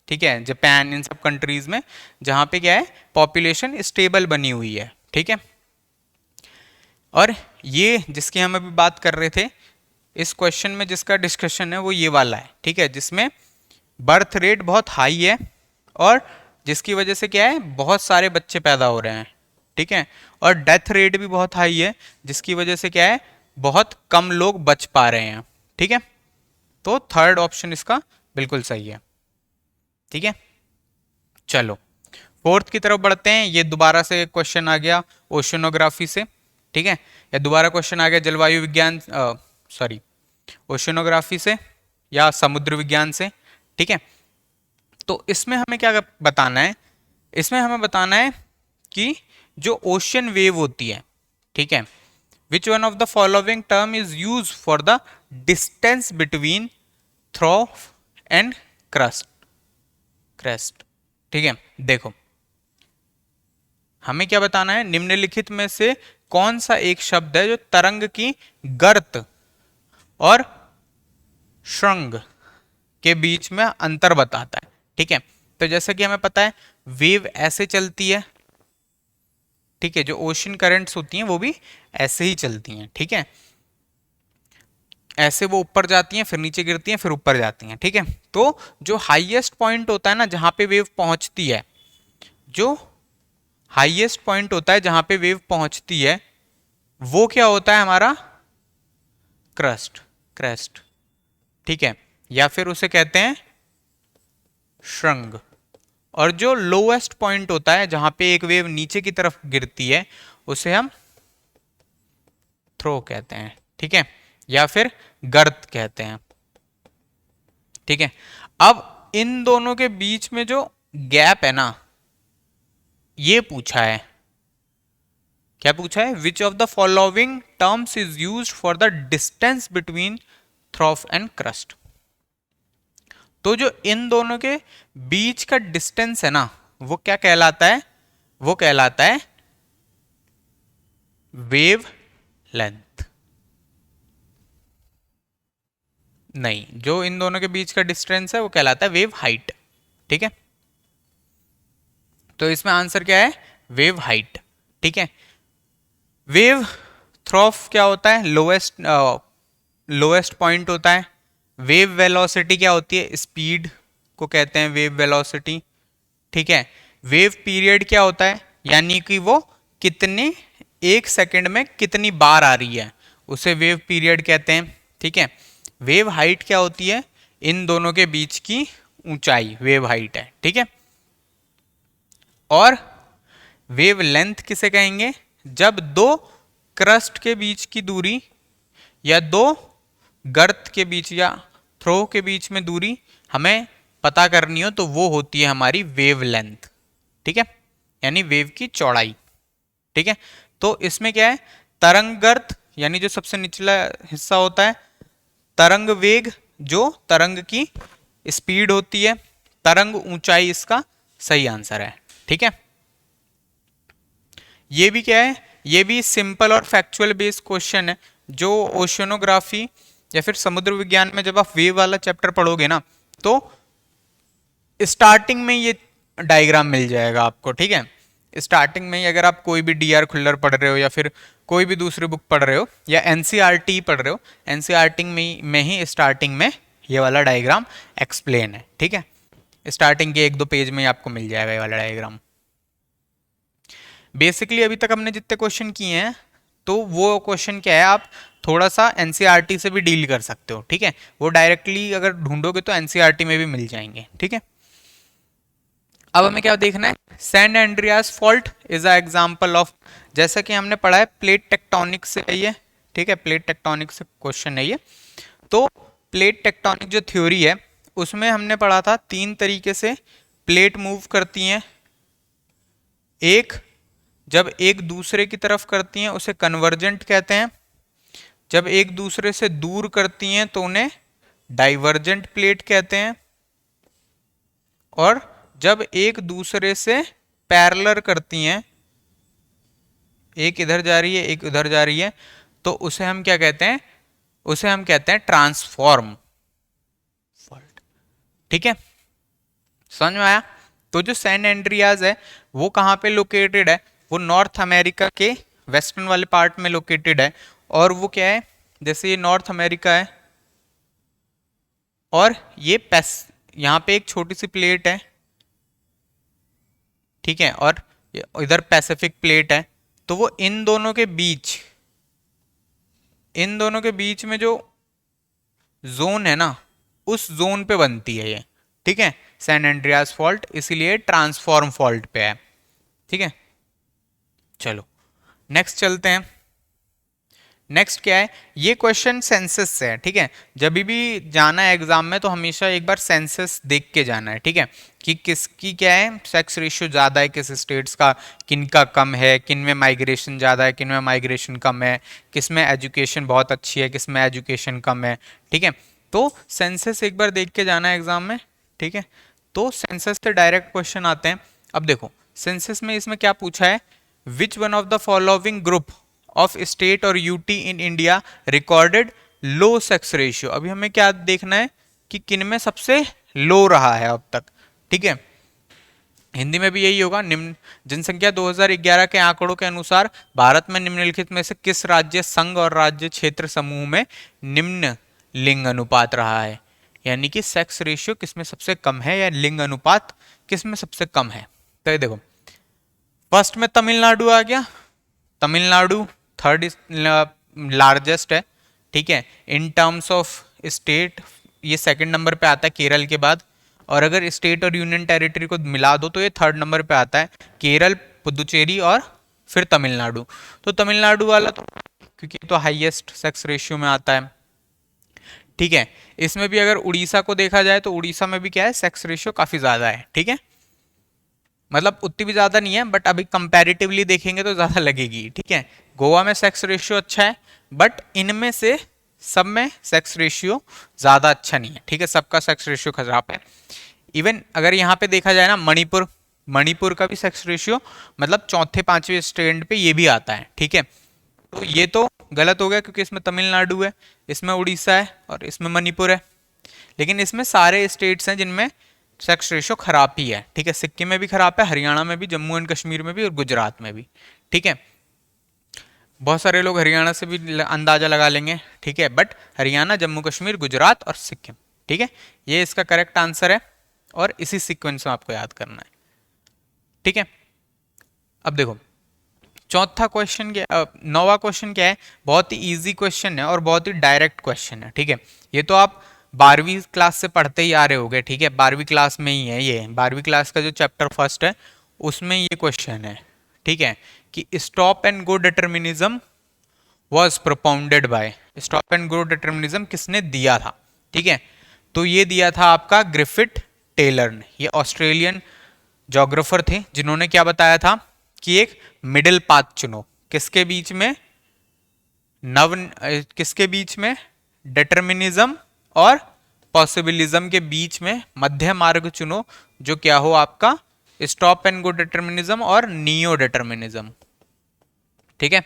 ठीक है, जापान, इन सब कंट्रीज में जहां पे क्या है, पॉपुलेशन स्टेबल बनी हुई है। ठीक है, और ये जिसकी हम अभी बात कर रहे थे, इस क्वेश्चन में जिसका डिस्कशन है वो ये वाला है। ठीक है, जिसमें बर्थ रेट बहुत हाई है और जिसकी वजह से क्या है, बहुत सारे बच्चे पैदा हो रहे हैं। ठीक है, और डेथ रेट भी बहुत हाई है, जिसकी वजह से क्या है, बहुत कम लोग बच पा रहे हैं। ठीक है, तो थर्ड ऑप्शन इसका बिल्कुल सही है। ठीक है, चलो फोर्थ की तरफ बढ़ते हैं। ये दोबारा से क्वेश्चन आ गया ओशनोग्राफी से। ठीक है, या दोबारा क्वेश्चन आ गया जलवायु विज्ञान, सॉरी, ओशनोग्राफी से या समुद्र विज्ञान से। ठीक है, तो इसमें हमें क्या बताना है? इसमें हमें बताना है कि जो ओशियन वेव होती है, ठीक है, which one of the following term is use for the distance between trough and crust crest. ठीक है, देखो हमें क्या बताना है, निम्नलिखित में से कौन सा एक शब्द है जो तरंग की गर्त और श्रृंग के बीच में अंतर बताता है। ठीक है, तो जैसा कि हमें पता है वेव ऐसे चलती है। ठीक है, जो ओशन करंट्स होती हैं वो भी ऐसे ही चलती हैं। ठीक है, ऐसे वो ऊपर जाती हैं, फिर नीचे गिरती हैं, फिर ऊपर जाती हैं। ठीक है, तो जो हाईएस्ट पॉइंट होता है ना, जहां पे वेव पहुंचती है, जो हाईएस्ट पॉइंट होता है जहां पे वेव पहुंचती है, वो क्या होता है हमारा? क्रेस्ट। ठीक है, या फिर उसे कहते हैं श्रृंग। और जो लोएस्ट पॉइंट होता है जहां पे एक वेव नीचे की तरफ गिरती है, उसे हम थ्रो कहते हैं। ठीक है, या फिर गर्त कहते हैं। ठीक है, अब इन दोनों के बीच में जो गैप है ना, ये पूछा है। क्या पूछा है? Which of the following terms is used for the distance between trough and crust. तो जो इन दोनों के बीच का डिस्टेंस है ना, वो क्या कहलाता है? वो कहलाता है वेव लेंथ। नहीं, जो इन दोनों के बीच का डिस्टेंस है वो कहलाता है वेव हाइट। ठीक है, तो इसमें आंसर क्या है? Wave height. ठीक है, वेव थ्रोफ क्या होता है? लोएस्ट पॉइंट होता है। वेव वेलोसिटी क्या होती है? स्पीड को कहते हैं वेव वेलोसिटी। ठीक है, वेव पीरियड क्या होता है? यानी कि वो कितने, एक सेकंड में कितनी बार आ रही है, उसे वेव पीरियड कहते हैं। ठीक है, वेव हाइट क्या होती है? इन दोनों के बीच की ऊंचाई वेव हाइट है। ठीक है, और वेव लेंथ किसे कहेंगे? जब दो क्रस्ट के बीच की दूरी या दो गर्त के बीच या थ्रो के बीच में दूरी हमें पता करनी हो तो वो होती है हमारी वेव लेंथ। ठीक है, यानी वेव की चौड़ाई। ठीक है, तो इसमें क्या है, तरंग गर्त यानी जो सबसे निचला हिस्सा होता है, तरंग वेग जो तरंग की स्पीड होती है, तरंग ऊंचाई इसका सही आंसर है। ठीक है, ये भी क्या है, ये भी सिंपल और फैक्चुअल बेस्ड क्वेश्चन है, जो ओशियनोग्राफी या फिर समुद्र विज्ञान में जब आप वेव वाला चैप्टर पढ़ोगे ना, तो स्टार्टिंग में ये डायग्राम मिल जाएगा आपको, ठीक है। स्टार्टिंग में ही अगर आप कोई भी डी आर खुल्लर पढ़ रहे हो या फिर कोई भी दूसरी बुक पढ़ रहे हो या एनसीईआरटी पढ़ रहे हो, एनसीईआरटी में ही स्टार्टिंग में ये वाला डायग्राम एक्सप्लेन है, ठीक है। स्टार्टिंग के 1-2 पेज में ही आपको मिल जाएगा ये वाला डायग्राम। बेसिकली अभी तक हमने जितने क्वेश्चन किए हैं, तो वो क्वेश्चन क्या है, आप थोड़ा सा एनसीईआरटी से भी डील कर सकते हो, ठीक है। वो डायरेक्टली अगर ढूंढोगे तो एनसीईआरटी में भी मिल जाएंगे, ठीक है। अब हमें क्या देखना है, San Andreas fault is a example of, जैसा कि हमने पढ़ा है प्लेट टेक्टोनिक से है ये, ठीक है, प्लेट टेक्टोनिक से क्वेश्चन है ये। तो प्लेट टेक्टोनिक जो थ्योरी है उसमें हमने पढ़ा था 3 तरीके से प्लेट मूव करती हैं। एक, जब एक दूसरे की तरफ करती हैं उसे कन्वर्जेंट कहते हैं, जब एक दूसरे से दूर करती हैं तो उन्हें डाइवर्जेंट प्लेट कहते हैं, और जब एक दूसरे से पैरेलल करती हैं, एक इधर जा रही है एक उधर जा रही है, तो उसे हम क्या कहते हैं, उसे हम कहते हैं ट्रांसफॉर्म फॉल्ट, ठीक है। समझ में आया। तो जो सैन एंड्रियाज है वो कहाँ पे लोकेटेड है, वो नॉर्थ अमेरिका के वेस्टर्न वाले पार्ट में लोकेटेड है। और वो क्या है, जैसे ये नॉर्थ अमेरिका है और ये यहाँ पे एक छोटी सी प्लेट है, ठीक है, और इधर पैसिफिक प्लेट है, तो वो इन दोनों के बीच में जो जोन है ना, उस जोन पे बनती है ये, ठीक है, सैन एंड्रियास फॉल्ट, इसीलिए ट्रांसफॉर्म फॉल्ट पे है, ठीक है। चलो नेक्स्ट चलते हैं। नेक्स्ट क्या है, ये क्वेश्चन सेंसस से है, ठीक है। जब भी जाना है एग्जाम में तो हमेशा एक बार सेंसस देख के जाना है, ठीक है, कि किसकी क्या है सेक्स रेशियो ज़्यादा है, किस स्टेट्स का, किन का कम है, किन में माइग्रेशन ज़्यादा है, किन में माइग्रेशन कम है, किस में एजुकेशन बहुत अच्छी है, किस में एजुकेशन कम है, ठीक है। तो सेंसस एक बार देख के जाना है एग्जाम में, ठीक है। तो सेंसस से डायरेक्ट क्वेश्चन आते हैं। अब देखो सेंसस में इसमें क्या पूछा है, which one of the following group of state और UT in India recorded low sex ratio. अभी हमें क्या देखना है कि किन में सबसे लो रहा है अब तक, ठीक है। हिंदी में भी यही होगा, निम्न जनसंख्या 2011 के आंकड़ों के अनुसार भारत में निम्नलिखित में से किस राज्य संघ और राज्य क्षेत्र समूह में निम्न लिंग अनुपात रहा है, यानी कि सेक्स रेशियो किसमें सबसे कम है या लिंग अनुपात किसमें सबसे कम है। तो ये देखो फर्स्ट में तमिलनाडु आ गया, तमिलनाडु थर्ड लार्जेस्ट है, ठीक है, इन टर्म्स ऑफ स्टेट ये सेकंड नंबर पे आता है केरल के बाद, और अगर स्टेट और यूनियन टेरिटरी को मिला दो तो ये थर्ड नंबर पे आता है, केरल, पुदुचेरी और फिर तमिलनाडु। तो तमिलनाडु वाला तो क्योंकि तो हाईएस्ट सेक्स रेशियो में आता है, ठीक है। इसमें भी अगर उड़ीसा को देखा जाए तो उड़ीसा में भी क्या है सेक्स रेशियो काफी ज्यादा है, ठीक है, मतलब उतनी भी ज्यादा नहीं है बट अभी कंपैरेटिवली देखेंगे तो ज्यादा लगेगी, ठीक है। गोवा में सेक्स रेशियो अच्छा है बट इनमें से सब में सेक्स रेशियो ज्यादा अच्छा नहीं है, ठीक है, सबका सेक्स रेशियो खराब है। इवन अगर यहाँ पे देखा जाए ना मणिपुर, मणिपुर का भी सेक्स रेशियो मतलब चौथे पांचवें स्टैंड पे ये भी आता है, ठीक है। तो ये तो गलत हो गया क्योंकि इसमें तमिलनाडु है, इसमें उड़ीसा है और इसमें मणिपुर है, लेकिन इसमें सारे स्टेट्स हैं जिनमें सेक्स रेशियो खराब ही है, ठीक है। सिक्किम में भी खराब है, हरियाणा में भी, जम्मू एंड कश्मीर में भी और गुजरात में भी, ठीक है। बहुत सारे लोग हरियाणा से भी अंदाजा लगा लेंगे, ठीक है, बट हरियाणा, जम्मू कश्मीर, गुजरात और सिक्किम, ठीक है, ये इसका करेक्ट आंसर है और इसी सीक्वेंस में आपको याद करना है, ठीक है। अब देखो चौथा क्वेश्चन क्या, नौवां क्वेश्चन क्या है, बहुत ही इजी क्वेश्चन है और बहुत ही डायरेक्ट क्वेश्चन है, ठीक है। ये तो आप 12वीं क्लास से पढ़ते ही आ रहे होगे, ठीक है, 12वीं क्लास में ही है ये, 12वीं क्लास का जो चैप्टर फर्स्ट है उसमें ये क्वेश्चन है, ठीक है, कि stop and go determinism was propounded bye, stop and go determinism किसने दिया था, ठीक है। तो ये दिया था आपका ग्रिफिथ टेलर ने, ये ऑस्ट्रेलियन जोग्राफर थे जिन्होंने क्या बताया था कि एक मिडिल पाथ चुनो, किसके बीच में, किसके बीच में, डिटर्मिनिज्म और पॉसिबिलिज्म के बीच में मध्य मार्ग चुनो जो क्या हो आपका स्टॉप एंड गो डिटर्मिनिज्म और नियो डिटर्मिनिज्म, ठीक है,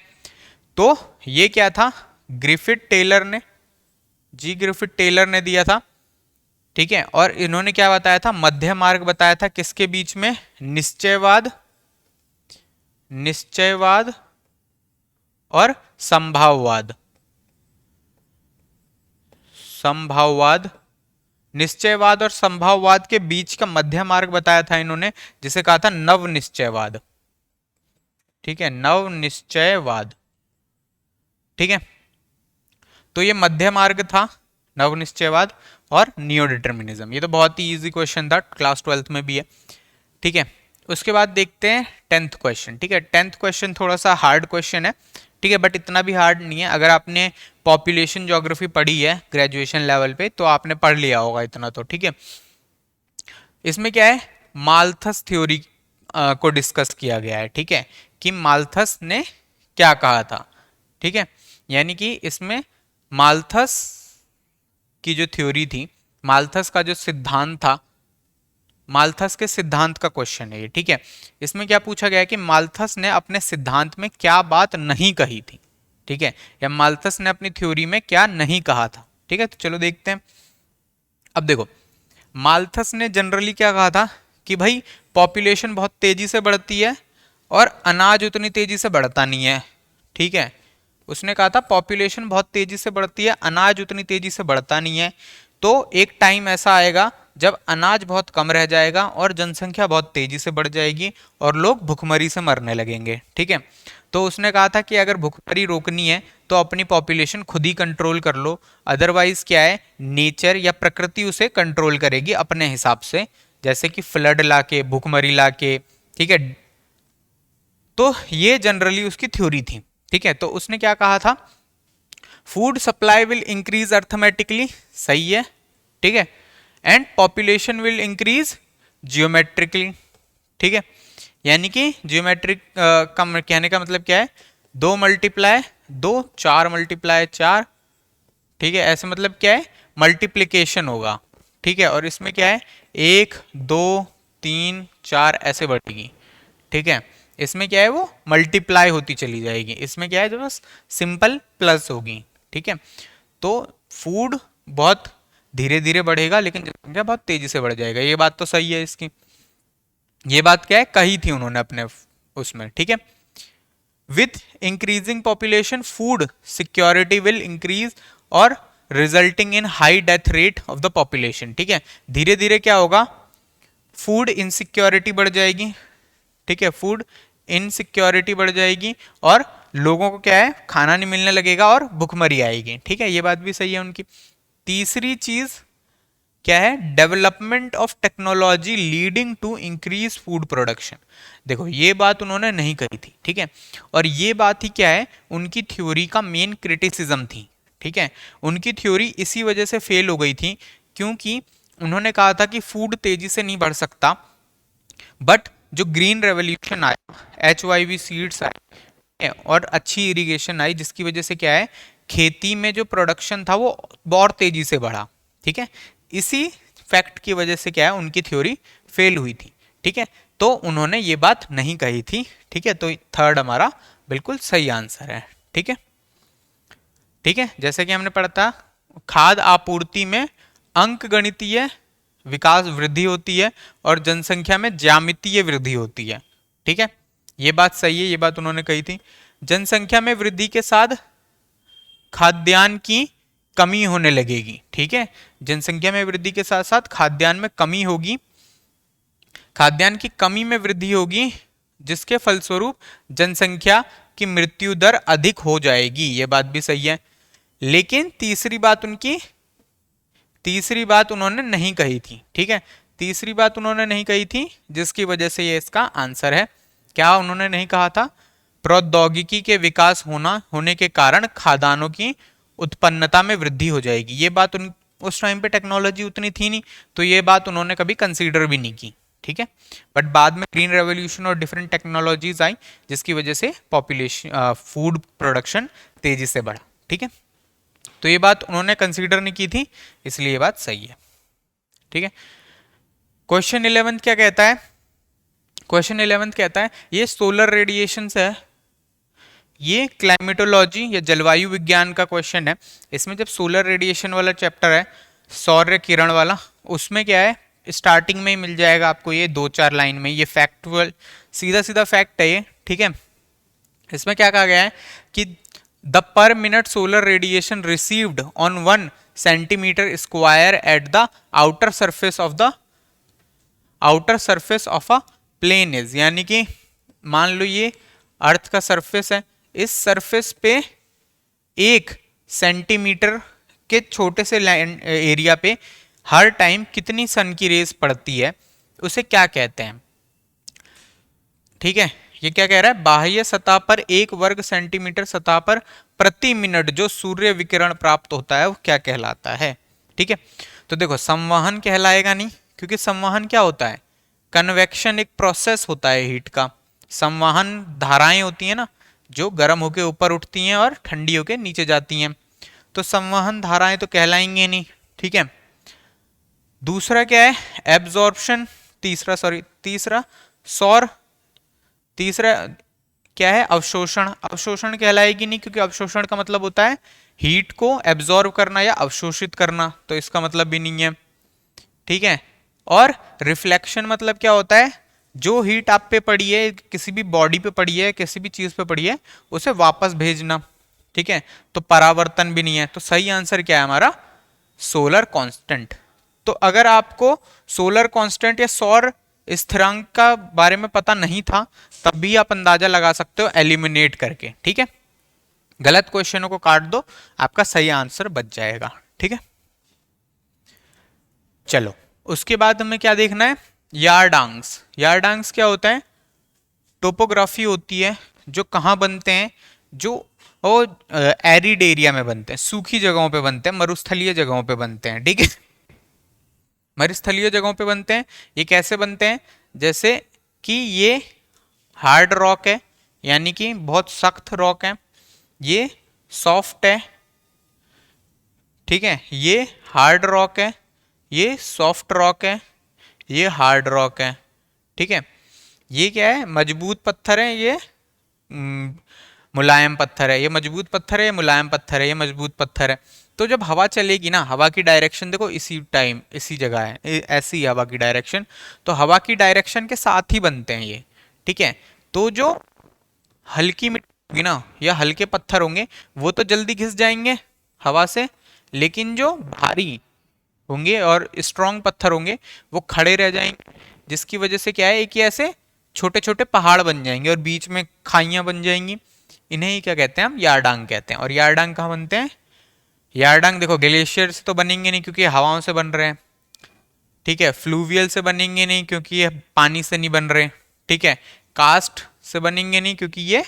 तो ये क्या था, ग्रिफिथ टेलर ने, जी ग्रिफिथ टेलर ने दिया था। ठीक है, और इन्होंने क्या बताया था, मध्य मार्ग बताया था किसके बीच में, निश्चयवाद, निश्चयवाद और संभाववाद, संभाववाद, निश्चयवाद और संभाववाद के बीच का मध्य मार्ग बताया था इन्होंने, जिसे कहा था नव निश्चयवाद। ठीक है, नव निश्चयवाद। ठीक है, तो ये मध्य मार्ग था, नव निश्चयवाद और नियो डिटर्मिनिज्म। ये तो बहुत ही इजी क्वेश्चन था, क्लास 12th में भी है। ठीक है, उसके बाद देखते हैं 10th क्वेश्चन। ठीक है, 10th क्वेश्चन थोड़ा सा हार्ड क्वेश्चन है। ठीक है, बट इतना भी हार्ड नहीं है। अगर आपने पॉपुलेशन ज्योग्राफी पढ़ी है ग्रेजुएशन लेवल पे तो आपने पढ़ लिया होगा इतना तो। ठीक है, इसमें क्या है, माल्थस थ्योरी को डिस्कस किया गया है। ठीक है, कि माल्थस ने क्या कहा था। ठीक है, यानी कि इसमें माल्थस की जो थ्योरी थी, माल्थस का जो सिद्धांत था, माल्थस के सिद्धांत का क्वेश्चन है ये। ठीक है, इसमें क्या पूछा गया है कि माल्थस ने अपने सिद्धांत में क्या बात नहीं कही थी। ठीक है, या माल्थस ने अपनी थ्योरी में क्या नहीं कहा था। ठीक है, तो चलो देखते हैं। अब देखो, माल्थस ने जनरली क्या कहा था कि भाई पॉपुलेशन बहुत तेजी से बढ़ती है और अनाज उतनी तेजी से बढ़ता नहीं है। ठीक है, उसने कहा था पॉपुलेशन बहुत तेजी से बढ़ती है, अनाज उतनी तेजी से बढ़ता नहीं है, तो एक टाइम ऐसा आएगा जब अनाज बहुत कम रह जाएगा और जनसंख्या बहुत तेजी से बढ़ जाएगी और लोग भुखमरी से मरने लगेंगे। ठीक है, तो उसने कहा था कि अगर भुखमरी रोकनी है तो अपनी पॉपुलेशन खुद ही कंट्रोल कर लो, अदरवाइज क्या है, नेचर या प्रकृति उसे कंट्रोल करेगी अपने हिसाब से, जैसे कि फ्लड लाके, भुखमरी लाके। ठीक है, तो ये जनरली उसकी थ्योरी थी। ठीक है, तो उसने क्या कहा था, फूड सप्लाई विल इंक्रीज अर्थमेटिकली, सही है। ठीक है, and population will increase geometrically. ठीक है, यानी कि जियोमेट्रिक का कहने का मतलब क्या है, 2 मल्टीप्लाई 2, 4 मल्टीप्लाई 4। ठीक है, ऐसे मतलब क्या है, मल्टीप्लिकेशन होगा। ठीक है, और इसमें क्या है, 1 2 3 4 ऐसे बढ़ेगी। ठीक है, इसमें क्या है, वो मल्टीप्लाई होती चली जाएगी। इसमें क्या है, जो बस सिंपल प्लस होगी। ठीक है, तो फूड बहुत धीरे धीरे बढ़ेगा लेकिन जनसंख्या बहुत तेजी से बढ़ जाएगा। ये बात तो सही है इसकी, ये बात क्या है, कही थी उन्होंने अपने उसमें। ठीक है, with increasing population food security will increase और resulting in high death rate of the population. ठीक है, धीरे धीरे क्या होगा, फूड इनसिक्योरिटी बढ़ जाएगी। ठीक है, फूड इनसिक्योरिटी बढ़ जाएगी और लोगों को क्या है, खाना नहीं मिलने लगेगा और भुखमरी आएगी। ठीक है, ये बात भी सही है उनकी। तीसरी चीज क्या है, development of technology leading to increase food production. देखो ये बात उन्होंने नहीं कही थी। ठीक है, और ये बात ही क्या है, उनकी थ्योरी का मेन क्रिटिसिज्म थी। ठीक है, उनकी थ्योरी इसी वजह से फेल हो गई थी क्योंकि उन्होंने कहा था कि फूड तेजी से नहीं बढ़ सकता, बट जो ग्रीन रेवोल्यूशन आया, HYV सीड्स आए और अच्छी इरिगेशन आई, जिसकी वजह से क्या है, खेती में जो प्रोडक्शन था वो बहुत तेजी से बढ़ा। ठीक है, इसी फैक्ट की वजह से क्या है, उनकी थ्योरी फेल हुई थी। ठीक है, तो उन्होंने ये बात नहीं कही थी। ठीक है, तो थर्ड हमारा बिल्कुल सही आंसर है। ठीक है, ठीक है, जैसे कि हमने पढ़ा था, खाद्य आपूर्ति में अंकगणितीय विकास वृद्धि होती है और जनसंख्या में ज्यामितीय वृद्धि होती है। ठीक है, ये बात सही है, ये बात उन्होंने कही थी। जनसंख्या में वृद्धि के साथ खाद्यान्न की कमी होने लगेगी। ठीक है, जनसंख्या में वृद्धि के साथ साथ खाद्यान्न में कमी होगी, खाद्यान्न की कमी में वृद्धि होगी, जिसके फलस्वरूप जनसंख्या की मृत्यु दर अधिक हो जाएगी। ये बात भी सही है, लेकिन तीसरी बात उन्होंने नहीं कही थी। ठीक है, तीसरी बात उन्होंने नहीं कही थी जिसकी वजह से ये इसका आंसर है। क्या उन्होंने नहीं कहा था, प्रौद्योगिकी के विकास होने के कारण खाद्यान्नों की उत्पन्नता में वृद्धि हो जाएगी। ये बात उस टाइम पे टेक्नोलॉजी उतनी थी नहीं, तो ये बात उन्होंने कभी कंसीडर भी नहीं की। ठीक है, बट बाद में ग्रीन रेवोल्यूशन और डिफरेंट टेक्नोलॉजीज आई जिसकी वजह से पॉपुलेशन फूड प्रोडक्शन तेजी से बढ़ा। ठीक है, तो ये बात उन्होंने कंसीडर नहीं की थी, इसलिए ये बात सही है। ठीक है, क्वेश्चन 11 क्या कहता है, क्वेश्चन 11 कहता है ये सोलर रेडिएशन से है, ये क्लाइमेटोलॉजी या जलवायु विज्ञान का क्वेश्चन है। इसमें जब सोलर रेडिएशन वाला चैप्टर है, सौर्य किरण वाला, उसमें क्या है स्टार्टिंग में ही मिल जाएगा आपको ये 2-4 लाइन में, ये फैक्टुअल सीधा सीधा फैक्ट है ये, ठीक है। इसमें क्या कहा गया है कि the per minute solar radiation received on 1 centimetre square at the outer surface of a plane is, यानी कि मान लो ये अर्थ का सरफेस है, इस सरफेस पे 1 सेंटीमीटर के छोटे से लैंड एरिया पे हर टाइम कितनी सन की रेज पड़ती है, उसे क्या कहते हैं। ठीक है, ये क्या कह रहा है, बाह्य सतह पर 1 वर्ग सेंटीमीटर सतह पर प्रति मिनट जो सूर्य विकिरण प्राप्त होता है वो क्या कहलाता है। ठीक है, तो देखो संवहन कहलाएगा नहीं, क्योंकि संवहन क्या होता है, कन्वेक्शन एक प्रोसेस होता है हीट का। संवहन धाराएं होती हैं ना, जो गर्म होके ऊपर उठती हैं और ठंडी होके नीचे जाती हैं, तो संवहन धाराएं तो कहलाएंगे नहीं। ठीक है, दूसरा क्या है एब्जॉर्प्शन, तीसरा क्या है अवशोषण। अवशोषण कहलाएगी नहीं, क्योंकि अवशोषण का मतलब होता है हीट को एब्जॉर्ब करना या अवशोषित करना, तो इसका मतलब भी नहीं है। ठीक है, और रिफ्लेक्शन मतलब क्या होता है, जो हीट आप पे पड़ी है, किसी भी बॉडी पे पड़ी है, किसी भी चीज पे पड़ी है, उसे वापस भेजना। ठीक है, तो परावर्तन भी नहीं है। तो सही आंसर क्या है हमारा, सोलर कांस्टेंट। तो अगर आपको सोलर कांस्टेंट या सौर स्थिरांक का बारे में पता नहीं था, तब भी आप अंदाजा लगा सकते हो एलिमिनेट करके। ठीक है, गलत क्वेश्चनों को काट दो, आपका सही आंसर बच जाएगा। ठीक है, चलो उसके बाद हमें क्या देखना है, यारडांग्स। यारडांग्स क्या होता है, टोपोग्राफी होती है, जो कहाँ बनते हैं, जो वो एरिड एरिया में बनते हैं, सूखी जगहों पे बनते हैं, मरुस्थलीय जगहों पे बनते हैं। ठीक है, मरुस्थलीय जगहों पे बनते हैं। ये कैसे बनते हैं, जैसे कि ये हार्ड रॉक है, यानी कि बहुत सख्त रॉक है, ये सॉफ्ट है। ठीक है, ये हार्ड रॉक है, ये सॉफ्ट रॉक है, ये हार्ड रॉक है। ठीक है, ये क्या है मजबूत पत्थर है, ये मुलायम पत्थर है, ये मजबूत पत्थर है, ये मुलायम पत्थर है, ये मजबूत पत्थर है। तो जब हवा चलेगी ना, हवा की डायरेक्शन देखो इसी टाइम इसी जगह है, ऐसी हवा की डायरेक्शन, तो हवा की डायरेक्शन के साथ ही बनते हैं ये। ठीक है, तो जो हल्की मिट्टी होगी ना या हल्के पत्थर होंगे वो तो जल्दी घिस जाएंगे हवा से, लेकिन जो भारी होंगे और स्ट्रॉन्ग पत्थर होंगे वो खड़े रह जाएंगे, जिसकी वजह से क्या है कि ऐसे छोटे छोटे पहाड़ बन जाएंगे और बीच में खाइयां बन जाएंगी। इन्हें ही क्या कहते हैं, हम यारडांग कहते हैं। और यारडांग कहाँ बनते हैं, यारडांग देखो ग्लेशियर से तो बनेंगे नहीं क्योंकि हवाओं से बन रहे हैं। ठीक है, फ्लूवियल से बनेंगे नहीं क्योंकि ये पानी से नहीं बन रहे। ठीक है, कास्ट से बनेंगे नहीं क्योंकि ये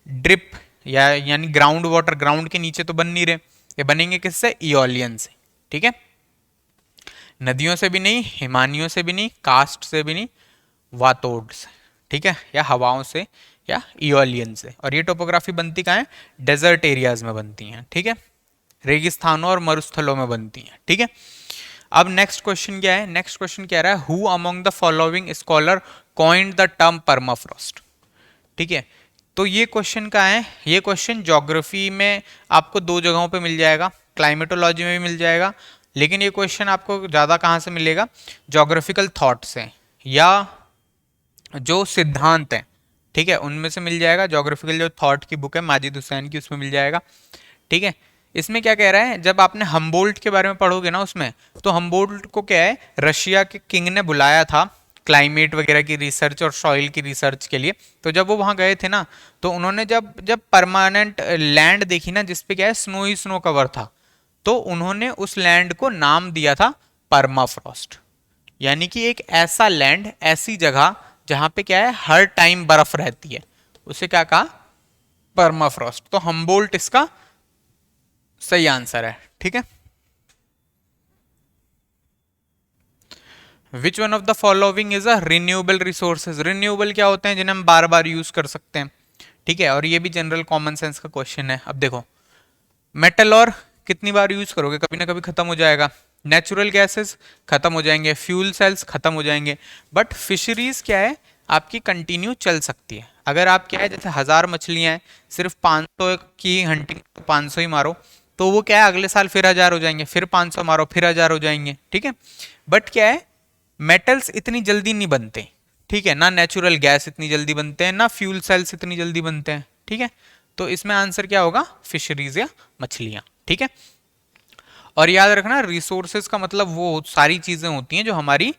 ड्रिप यानी ग्राउंड वाटर, ग्राउंड के नीचे तो बन नहीं रहे। ये बनेंगे किससे, इओलियन से। ठीक है, नदियों से भी नहीं, हिमानियों से भी नहीं, कास्ट से भी नहीं, वातोड से। ठीक है, या हवाओं से या इओलियन से। और ये टोपोग्राफी बनती कहाँ है, डेजर्ट एरियाज में बनती हैं। ठीक है, रेगिस्तानों और मरुस्थलों में बनती हैं। ठीक है, अब नेक्स्ट क्वेश्चन क्या है, नेक्स्ट क्वेश्चन क्या रहा है, who among the following scholar coined the term permafrost. ठीक है, तो ये क्वेश्चन का है, ये क्वेश्चन ज्योग्राफी में आपको 2 जगहों पे मिल जाएगा, क्लाइमेटोलॉजी में भी मिल जाएगा, लेकिन ये क्वेश्चन आपको ज़्यादा कहाँ से मिलेगा, ज्योग्राफिकल थॉट से या जो सिद्धांत हैं। ठीक है, उनमें से मिल जाएगा। ज्योग्राफिकल जो थॉट की बुक है माजिद हुसैन की, उसमें मिल जाएगा। ठीक है, इसमें क्या कह रहा है, जब आपने हम्बोल्ट के बारे में पढ़ोगे ना उसमें, तो हम्बोल्ट को क्या है रशिया के किंग ने बुलाया था क्लाइमेट वगैरह की रिसर्च और सॉइल की रिसर्च के लिए। तो जब वो वहाँ गए थे ना, तो उन्होंने जब परमानेंट लैंड देखी ना जिसपे क्या है स्नो ही स्नो कवर था, तो उन्होंने उस लैंड को नाम दिया था परमाफ्रॉस्ट। यानी कि एक ऐसा लैंड, ऐसी जगह जहाँ पे क्या है हर टाइम बर्फ रहती है, उसे क्या कहा, परमाफ्रॉस्ट। तो हम्बोल्ट इसका सही आंसर है। ठीक है, which one of the following is a renewable resources. Renewable क्या होते हैं, जिन्हें हम बार बार यूज कर सकते हैं। ठीक है, और ये भी जनरल कॉमन सेंस का क्वेश्चन है। अब देखो मेटल और कितनी बार यूज करोगे, कभी ना कभी खत्म हो जाएगा। नेचुरल गैसेस खत्म हो जाएंगे, फ्यूल सेल्स खत्म हो जाएंगे, बट फिशरीज क्या है आपकी कंटिन्यू चल सकती है। अगर आप क्या है जैसे 1000 मछलियां हैं, सिर्फ 500 की हंटिंग 500 ही मारो, तो वो क्या है अगले साल फिर 1000 हो जाएंगे, फिर 500 मारो फिर 1000 हो जाएंगे, ठीक है। बट क्या है, मेटल्स इतनी जल्दी नहीं बनते, ठीक है, ना नेचुरल गैस इतनी जल्दी बनते हैं, ना फ्यूल सेल्स इतनी जल्दी बनते हैं, ठीक है। तो इसमें आंसर क्या होगा, फिशरीज या मछलियां, ठीक है। और याद रखना रिसोर्सेज का मतलब वो सारी चीजें होती हैं जो हमारी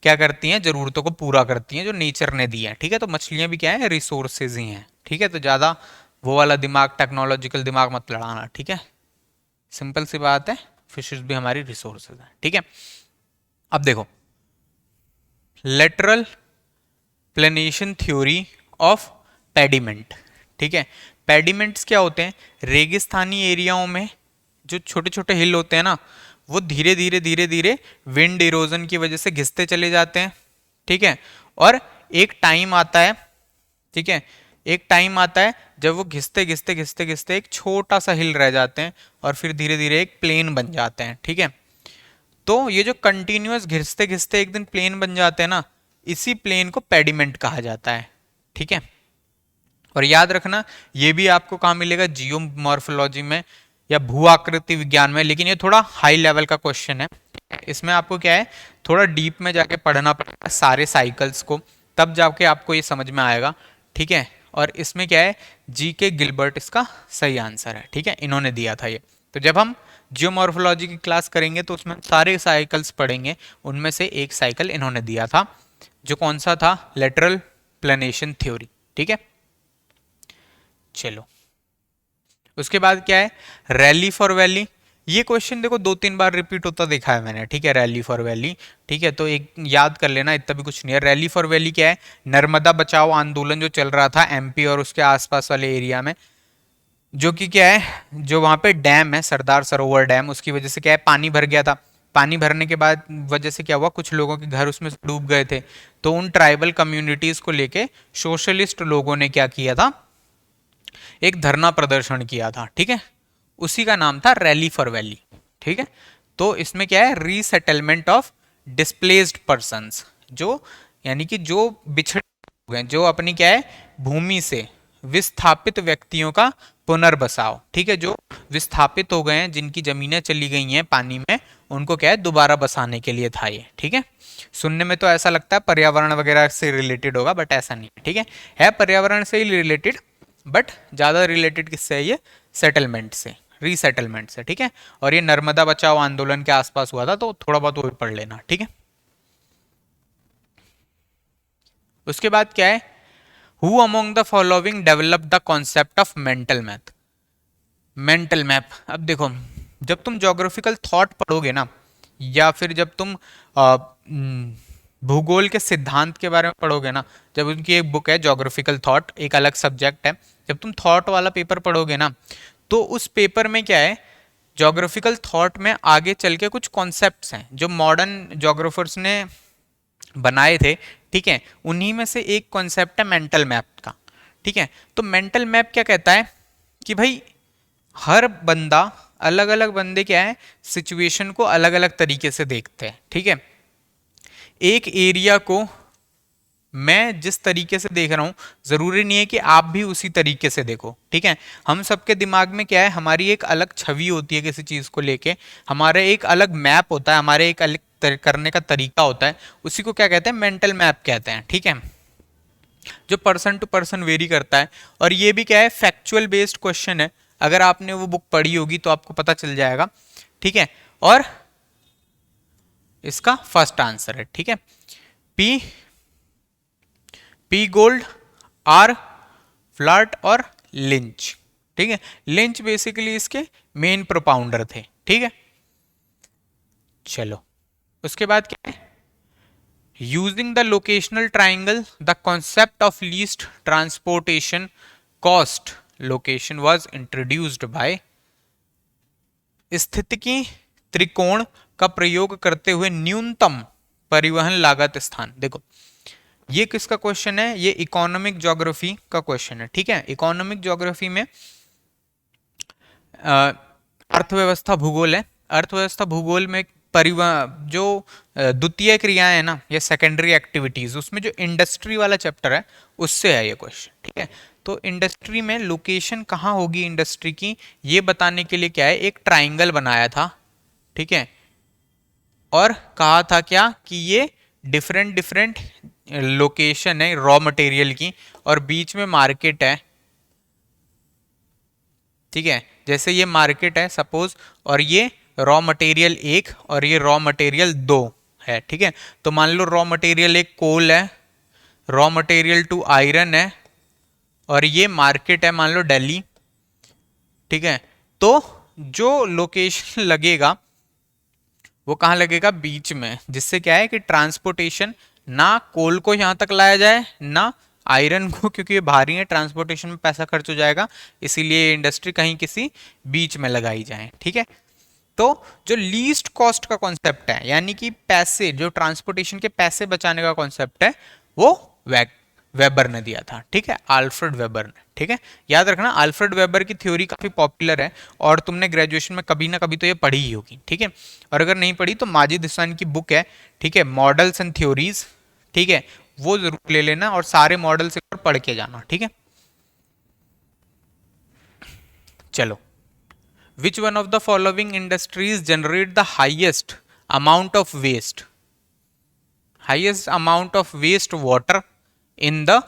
क्या करती हैं, जरूरतों को पूरा करती हैं, जो नेचर ने दी है, ठीक है। तो मछलियां भी क्या है, रिसोर्सेज ही हैं, ठीक है। तो ज्यादा वो वाला दिमाग, टेक्नोलॉजिकल दिमाग मत लड़ाना, ठीक है। सिंपल सी बात है, फिशेस भी हमारी रिसोर्सेज हैं, ठीक है। अब देखो, lateral planation theory of pediment, ठीक है। पेडिमेंट्स क्या होते हैं, रेगिस्तानी एरियाओं में जो छोटे छोटे हिल होते हैं ना, वो धीरे धीरे धीरे धीरे विंड इरोजन की वजह से घिसते चले जाते हैं, ठीक है। और एक टाइम आता है, ठीक है, एक टाइम आता है जब वो घिसते घिसते घिसते घिसते एक छोटा सा हिल रह जाते हैं और फिर धीरे धीरे एक प्लेन बन जाते हैं, ठीक है। तो ये जो कंटिन्यूअस घिसते घिसते एक दिन प्लेन बन जाते हैं ना, इसी प्लेन को पेडिमेंट कहा जाता है, ठीक है। और याद रखना ये भी आपको कहाँ मिलेगा, जियोमॉर्फोलॉजी में या भू आकृति विज्ञान में, लेकिन ये थोड़ा हाई लेवल का क्वेश्चन है। इसमें आपको क्या है, थोड़ा डीप में जाके पढ़ना पड़ेगा सारे साइकिल्स को, तब जाके आपको ये समझ में आएगा, ठीक है। और इसमें क्या है, जी के गिलबर्ट इसका सही आंसर है, ठीक है, इन्होंने दिया था ये। तो जब हम जियोमॉर्फोलॉजी की क्लास करेंगे तो उसमें सारे साइकिल्स पढ़ेंगे, उनमें से एक साइकिल इन्होंने दिया था, जो कौन सा था, लेटरल प्लेनेशन थ्योरी, ठीक है। चलो, उसके बाद क्या है, रैली फॉर वैली। ये क्वेश्चन देखो 2-3 बार रिपीट होता देखा है मैंने, ठीक है, रैली फॉर वैली, ठीक है। तो एक याद कर लेना, इतना भी कुछ नहीं है। रैली फॉर वैली क्या है, नर्मदा बचाओ आंदोलन जो चल रहा था एमपी और उसके आसपास वाले एरिया में, जो कि क्या है, जो वहां पे डैम है सरदार सरोवर डैम, उसकी वजह से क्या है, पानी भर गया था। पानी भरने के बाद वजह से क्या हुआ, कुछ लोगों के घर उसमें डूब गए थे। तो उन ट्राइबल कम्युनिटीज को लेके सोशलिस्ट लोगों ने क्या किया था, एक धरना प्रदर्शन किया था, ठीक है। उसी का नाम था रैली फॉर वैली, ठीक है। तो इसमें क्या है, रीसेटलमेंट ऑफ डिस्प्लेस्ड पर्संस, जो यानी कि जो बिछड़े गए, जो अपनी क्या है, भूमि से विस्थापित व्यक्तियों का पुनर्बसाव, ठीक है। जो विस्थापित हो गए हैं, जिनकी जमीनें चली गई हैं पानी में, उनको क्या है, दोबारा बसाने के लिए था ये, ठीक है। सुनने में तो ऐसा लगता है पर्यावरण वगैरह से रिलेटेड होगा, बट ऐसा नहीं है, ठीक है पर्यावरण से ही रिलेटेड, बट ज्यादा रिलेटेड किससे है, ये सेटलमेंट से, रीसेटलमेंट से, ठीक है। और ये नर्मदा बचाओ आंदोलन के आसपास हुआ था, तो थोड़ा बहुत वो भी पढ़ लेना, ठीक है। उसके बाद क्या है, who among the following develop the concept of mental math. Mental map, अब देखो, जब तुम जोग्राफिकल थॉट पढ़ोगे ना, या फिर जब तुम भूगोल के सिद्धांत के बारे में पढ़ोगे ना, जब उनकी एक बुक है जोग्राफिकल थॉट, एक अलग सब्जेक्ट है, जब तुम थॉट वाला पेपर पढ़ोगे ना, तो उस पेपर में क्या है, जोग्राफिकल थॉट में आगे चल के कुछ कॉन्सेप्ट्स हैं जो मॉडर्न जोग्राफर्स ने बनाए थे, ठीक है। उन्हीं में से एक कॉन्सेप्ट है मेंटल मैप का, ठीक है। तो मेंटल मैप क्या कहता है कि भाई हर बंदा, अलग अलग बंदे क्या है, सिचुएशन को अलग अलग तरीके से देखते हैं, ठीक है। एक एरिया को मैं जिस तरीके से देख रहा हूं, जरूरी नहीं है कि आप भी उसी तरीके से देखो, ठीक है। हम सबके दिमाग में क्या है, हमारी एक अलग छवि होती है किसी चीज को लेके, हमारा एक अलग मैप होता है, हमारे एक अलग करने का तरीका होता है, उसी को क्या कहते हैं, मेंटल मैप कहते हैं, ठीक है, जो पर्सन टू पर्सन वेरी करता है। और ये भी क्या है, फैक्चुअल बेस्ड क्वेश्चन है, अगर आपने वो बुक पढ़ी होगी तो आपको पता चल जाएगा, ठीक है। और इसका फर्स्ट आंसर है, ठीक है, पी गोल्ड, आर फ्लर्ट और लिंच, ठीक है। लिंच बेसिकली इसके मेन प्रोपाउंडर थे, ठीक है। चलो, उसके बाद क्या है, using the locational triangle the concept of least transportation cost location was introduced by. स्थितिकी त्रिकोण का प्रयोग करते हुए न्यूनतम परिवहन लागत स्थान। देखो, ये किसका क्वेश्चन है, ये इकोनॉमिक ज्योग्राफी का क्वेश्चन है, ठीक है। इकोनॉमिक ज्योग्राफी में अर्थव्यवस्था भूगोल है, अर्थव्यवस्था भूगोल में परिवहन जो द्वितीय क्रियाएं है ना या सेकेंडरी एक्टिविटीज, उसमें जो इंडस्ट्री वाला चैप्टर है उससे है ये क्वेश्चन। ठीक है, तो इंडस्ट्री में लोकेशन कहाँ होगी इंडस्ट्री की, ये बताने के लिए क्या है, एक ट्राइंगल बनाया था। ठीक है, और कहा था क्या कि ये डिफरेंट डिफरेंट लोकेशन है रॉ मटेरियल की, और बीच में मार्केट है। ठीक है, जैसे ये मार्केट है सपोज, और ये रॉ मटेरियल 1 और ये रॉ मटेरियल 2 है। ठीक है, तो मान लो रॉ मटेरियल 1 कोल है, रॉ मटेरियल 2 आयरन है, और ये मार्केट है मान लो दिल्ली। ठीक है, तो जो लोकेशन लगेगा वो कहाँ लगेगा, बीच में, जिससे क्या है कि ट्रांसपोर्टेशन ना कोल को यहां तक लाया जाए ना आयरन को, क्योंकि ये भारी है, ट्रांसपोर्टेशन में पैसा खर्च हो जाएगा, इसीलिए इंडस्ट्री कहीं किसी बीच में लगाई जाए। ठीक है, तो जो लीस्ट कॉस्ट का कॉन्सेप्ट है, यानी कि पैसे, जो ट्रांसपोर्टेशन के पैसे बचाने का कॉन्सेप्ट है, वो वेबर ने दिया था। ठीक है, अल्फ्रेड वेबर ने। ठीक है, याद रखना अल्फ्रेड वेबर की थ्योरी काफी पॉपुलर है और तुमने ग्रेजुएशन में कभी ना कभी तो ये पढ़ी ही होगी। ठीक है, और अगर नहीं पढ़ी तो माजिद हसन की बुक है, ठीक है, मॉडल्स एंड थ्योरीज, ठीक है, वो जरूर ले लेना और सारे मॉडल्स एक बार पढ़ के जाना। ठीक है, चलो, which one of the following industries generate the highest amount of waste, highest amount of waste water in the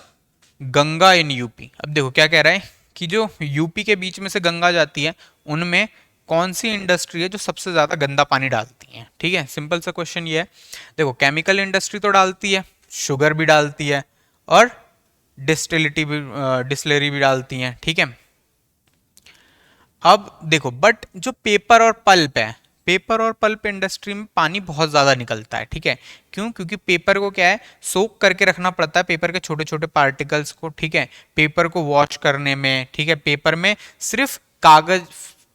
Ganga in UP. अब देखो क्या कह रहा है कि जो यूपी के बीच में से गंगा जाती है, उनमें कौन सी इंडस्ट्री है जो सबसे ज्यादा गंदा पानी डालती है। ठीक है, सिंपल सा क्वेश्चन ये है। देखो केमिकल इंडस्ट्री तो डालती है, शुगर भी डालती है, और डिस्टिलिटी भी, डिस्टिलरी भी डालती है। ठीक है, अब देखो बट जो पेपर और पल्प है, पेपर और पल्प इंडस्ट्री में पानी बहुत ज़्यादा निकलता है। ठीक है, क्यों, क्योंकि पेपर को क्या है, सोक करके रखना पड़ता है, पेपर के छोटे छोटे पार्टिकल्स को। ठीक है, पेपर को वॉश करने में, ठीक है, पेपर में सिर्फ कागज,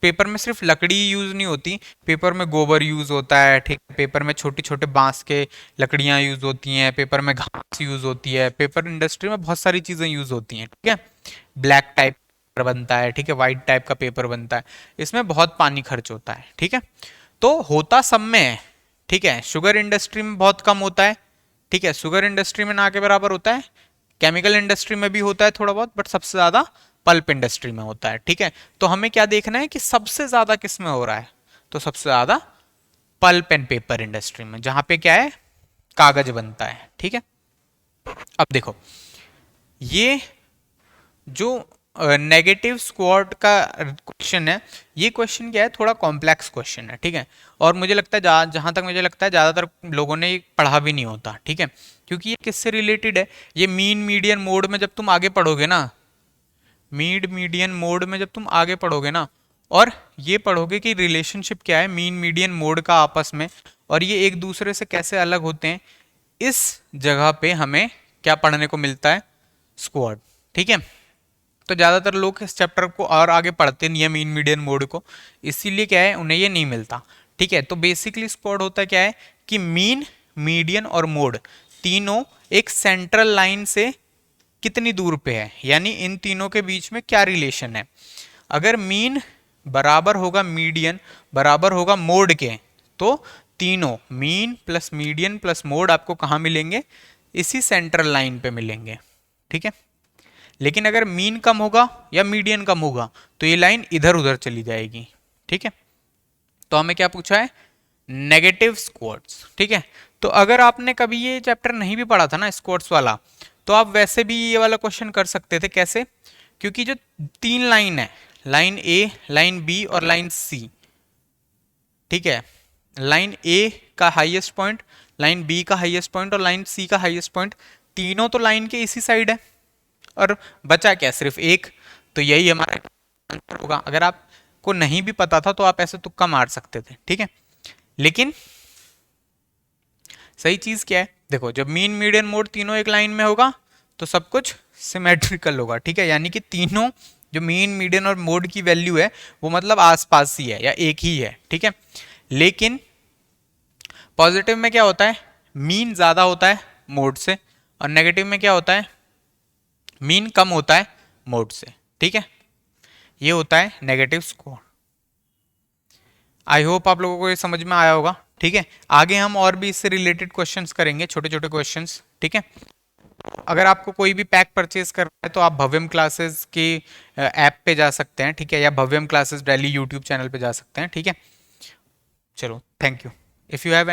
पेपर में सिर्फ लकड़ी यूज नहीं होती, पेपर में गोबर यूज होता है। ठीक है, पेपर में छोटे छोटे बांस के लकड़ियां यूज होती हैं, पेपर में घास यूज होती है, पेपर इंडस्ट्री में बहुत सारी चीजें यूज होती हैं। ठीक है, ब्लैक टाइप बनता है, ठीक है, व्हाइट टाइप का पेपर बनता है, इसमें बहुत पानी खर्च होता है। ठीक है, तो होता सब में है। ठीक है, शुगर इंडस्ट्री में बहुत कम होता है। ठीक है, शुगर इंडस्ट्री में ना के बराबर होता है, केमिकल इंडस्ट्री में भी होता है थोड़ा बहुत, बट सबसे ज्यादा पल्प इंडस्ट्री में होता है। ठीक है, तो हमें क्या देखना है कि सबसे ज्यादा किस में हो रहा है, तो सबसे ज्यादा पल्प एंड पेपर इंडस्ट्री में, जहां पे क्या है, कागज बनता है। ठीक है, अब देखो ये जो नेगेटिव स्क्वाड का क्वेश्चन है, ये क्वेश्चन क्या है, थोड़ा कॉम्प्लेक्स क्वेश्चन है। ठीक है, और मुझे लगता है जहां तक मुझे लगता है ज़्यादातर लोगों ने पढ़ा भी नहीं होता। ठीक है, क्योंकि ये किससे रिलेटेड है, ये मीन मीडियन मोड में जब तुम आगे पढ़ोगे ना, मीडियन मोड में जब तुम आगे पढ़ोगे ना, और ये पढ़ोगे कि रिलेशनशिप क्या है मीन मीडियन मोड का आपस में, और ये एक दूसरे से कैसे अलग होते हैं, इस जगह पे हमें क्या पढ़ने को मिलता है, स्क्वाड। ठीक है, तो ज्यादातर लोग इस चैप्टर को और आगे पढ़ते नहीं है मीन मीडियन मोड को, इसीलिए क्या है उन्हें ये नहीं मिलता। ठीक है, तो बेसिकली स्क्वाड होता है क्या है कि मीन, मीडियन और मोड तीनों एक सेंट्रल लाइन से कितनी दूर पे है, यानी इन तीनों के बीच में क्या रिलेशन है। अगर मीन बराबर होगा मीडियन बराबर होगा मोड के, तो तीनों mean plus median plus mode आपको कहाँ मिलेंगे, इसी सेंट्रल लाइन पे मिलेंगे। ठीक है, लेकिन अगर मीन कम होगा या मीडियन कम होगा तो ये लाइन इधर उधर चली जाएगी। ठीक है, तो हमें क्या पूछा है, नेगेटिव स्क्वाड्स। ठीक है, तो अगर आपने कभी ये चैप्टर नहीं भी पढ़ा था ना स्क्वाड्स वाला, तो आप वैसे भी ये वाला क्वेश्चन कर सकते थे। कैसे, क्योंकि जो तीन लाइन है, लाइन ए, लाइन बी और लाइन सी, ठीक है, लाइन ए का हाईएस्ट पॉइंट, लाइन बी का हाईएस्ट पॉइंट और लाइन सी का हाईएस्ट पॉइंट, तीनों तो लाइन के इसी साइड है, और बचा क्या, सिर्फ एक, तो यही हमारा आंसर होगा। अगर आपको नहीं भी पता था तो आप ऐसे तुक्का मार सकते थे। ठीक है, लेकिन सही चीज क्या है, देखो जब मीन मीडियन मोड तीनों एक लाइन में होगा तो सब कुछ सिमेट्रिकल होगा। ठीक है, यानी कि तीनों जो मीन मीडियन और मोड की वैल्यू है वो मतलब आसपास ही है या एक ही है। ठीक है, लेकिन पॉजिटिव में क्या होता है, मीन ज्यादा होता है मोड से, और नेगेटिव में क्या होता है, मीन कम होता है मोड से। ठीक है, ये होता है नेगेटिव स्कोर। आई होप आप लोगों को ये समझ में आया होगा। ठीक है, आगे हम और भी इससे रिलेटेड क्वेश्चंस करेंगे, छोटे छोटे क्वेश्चंस। ठीक है, अगर आपको कोई भी पैक परचेज करना है तो आप भव्यम क्लासेस की ऐप पे जा सकते हैं, ठीक है, या Bhavyam classes Delhi YouTube channel पे जा सकते हैं। ठीक है, चलो, thank you. If you have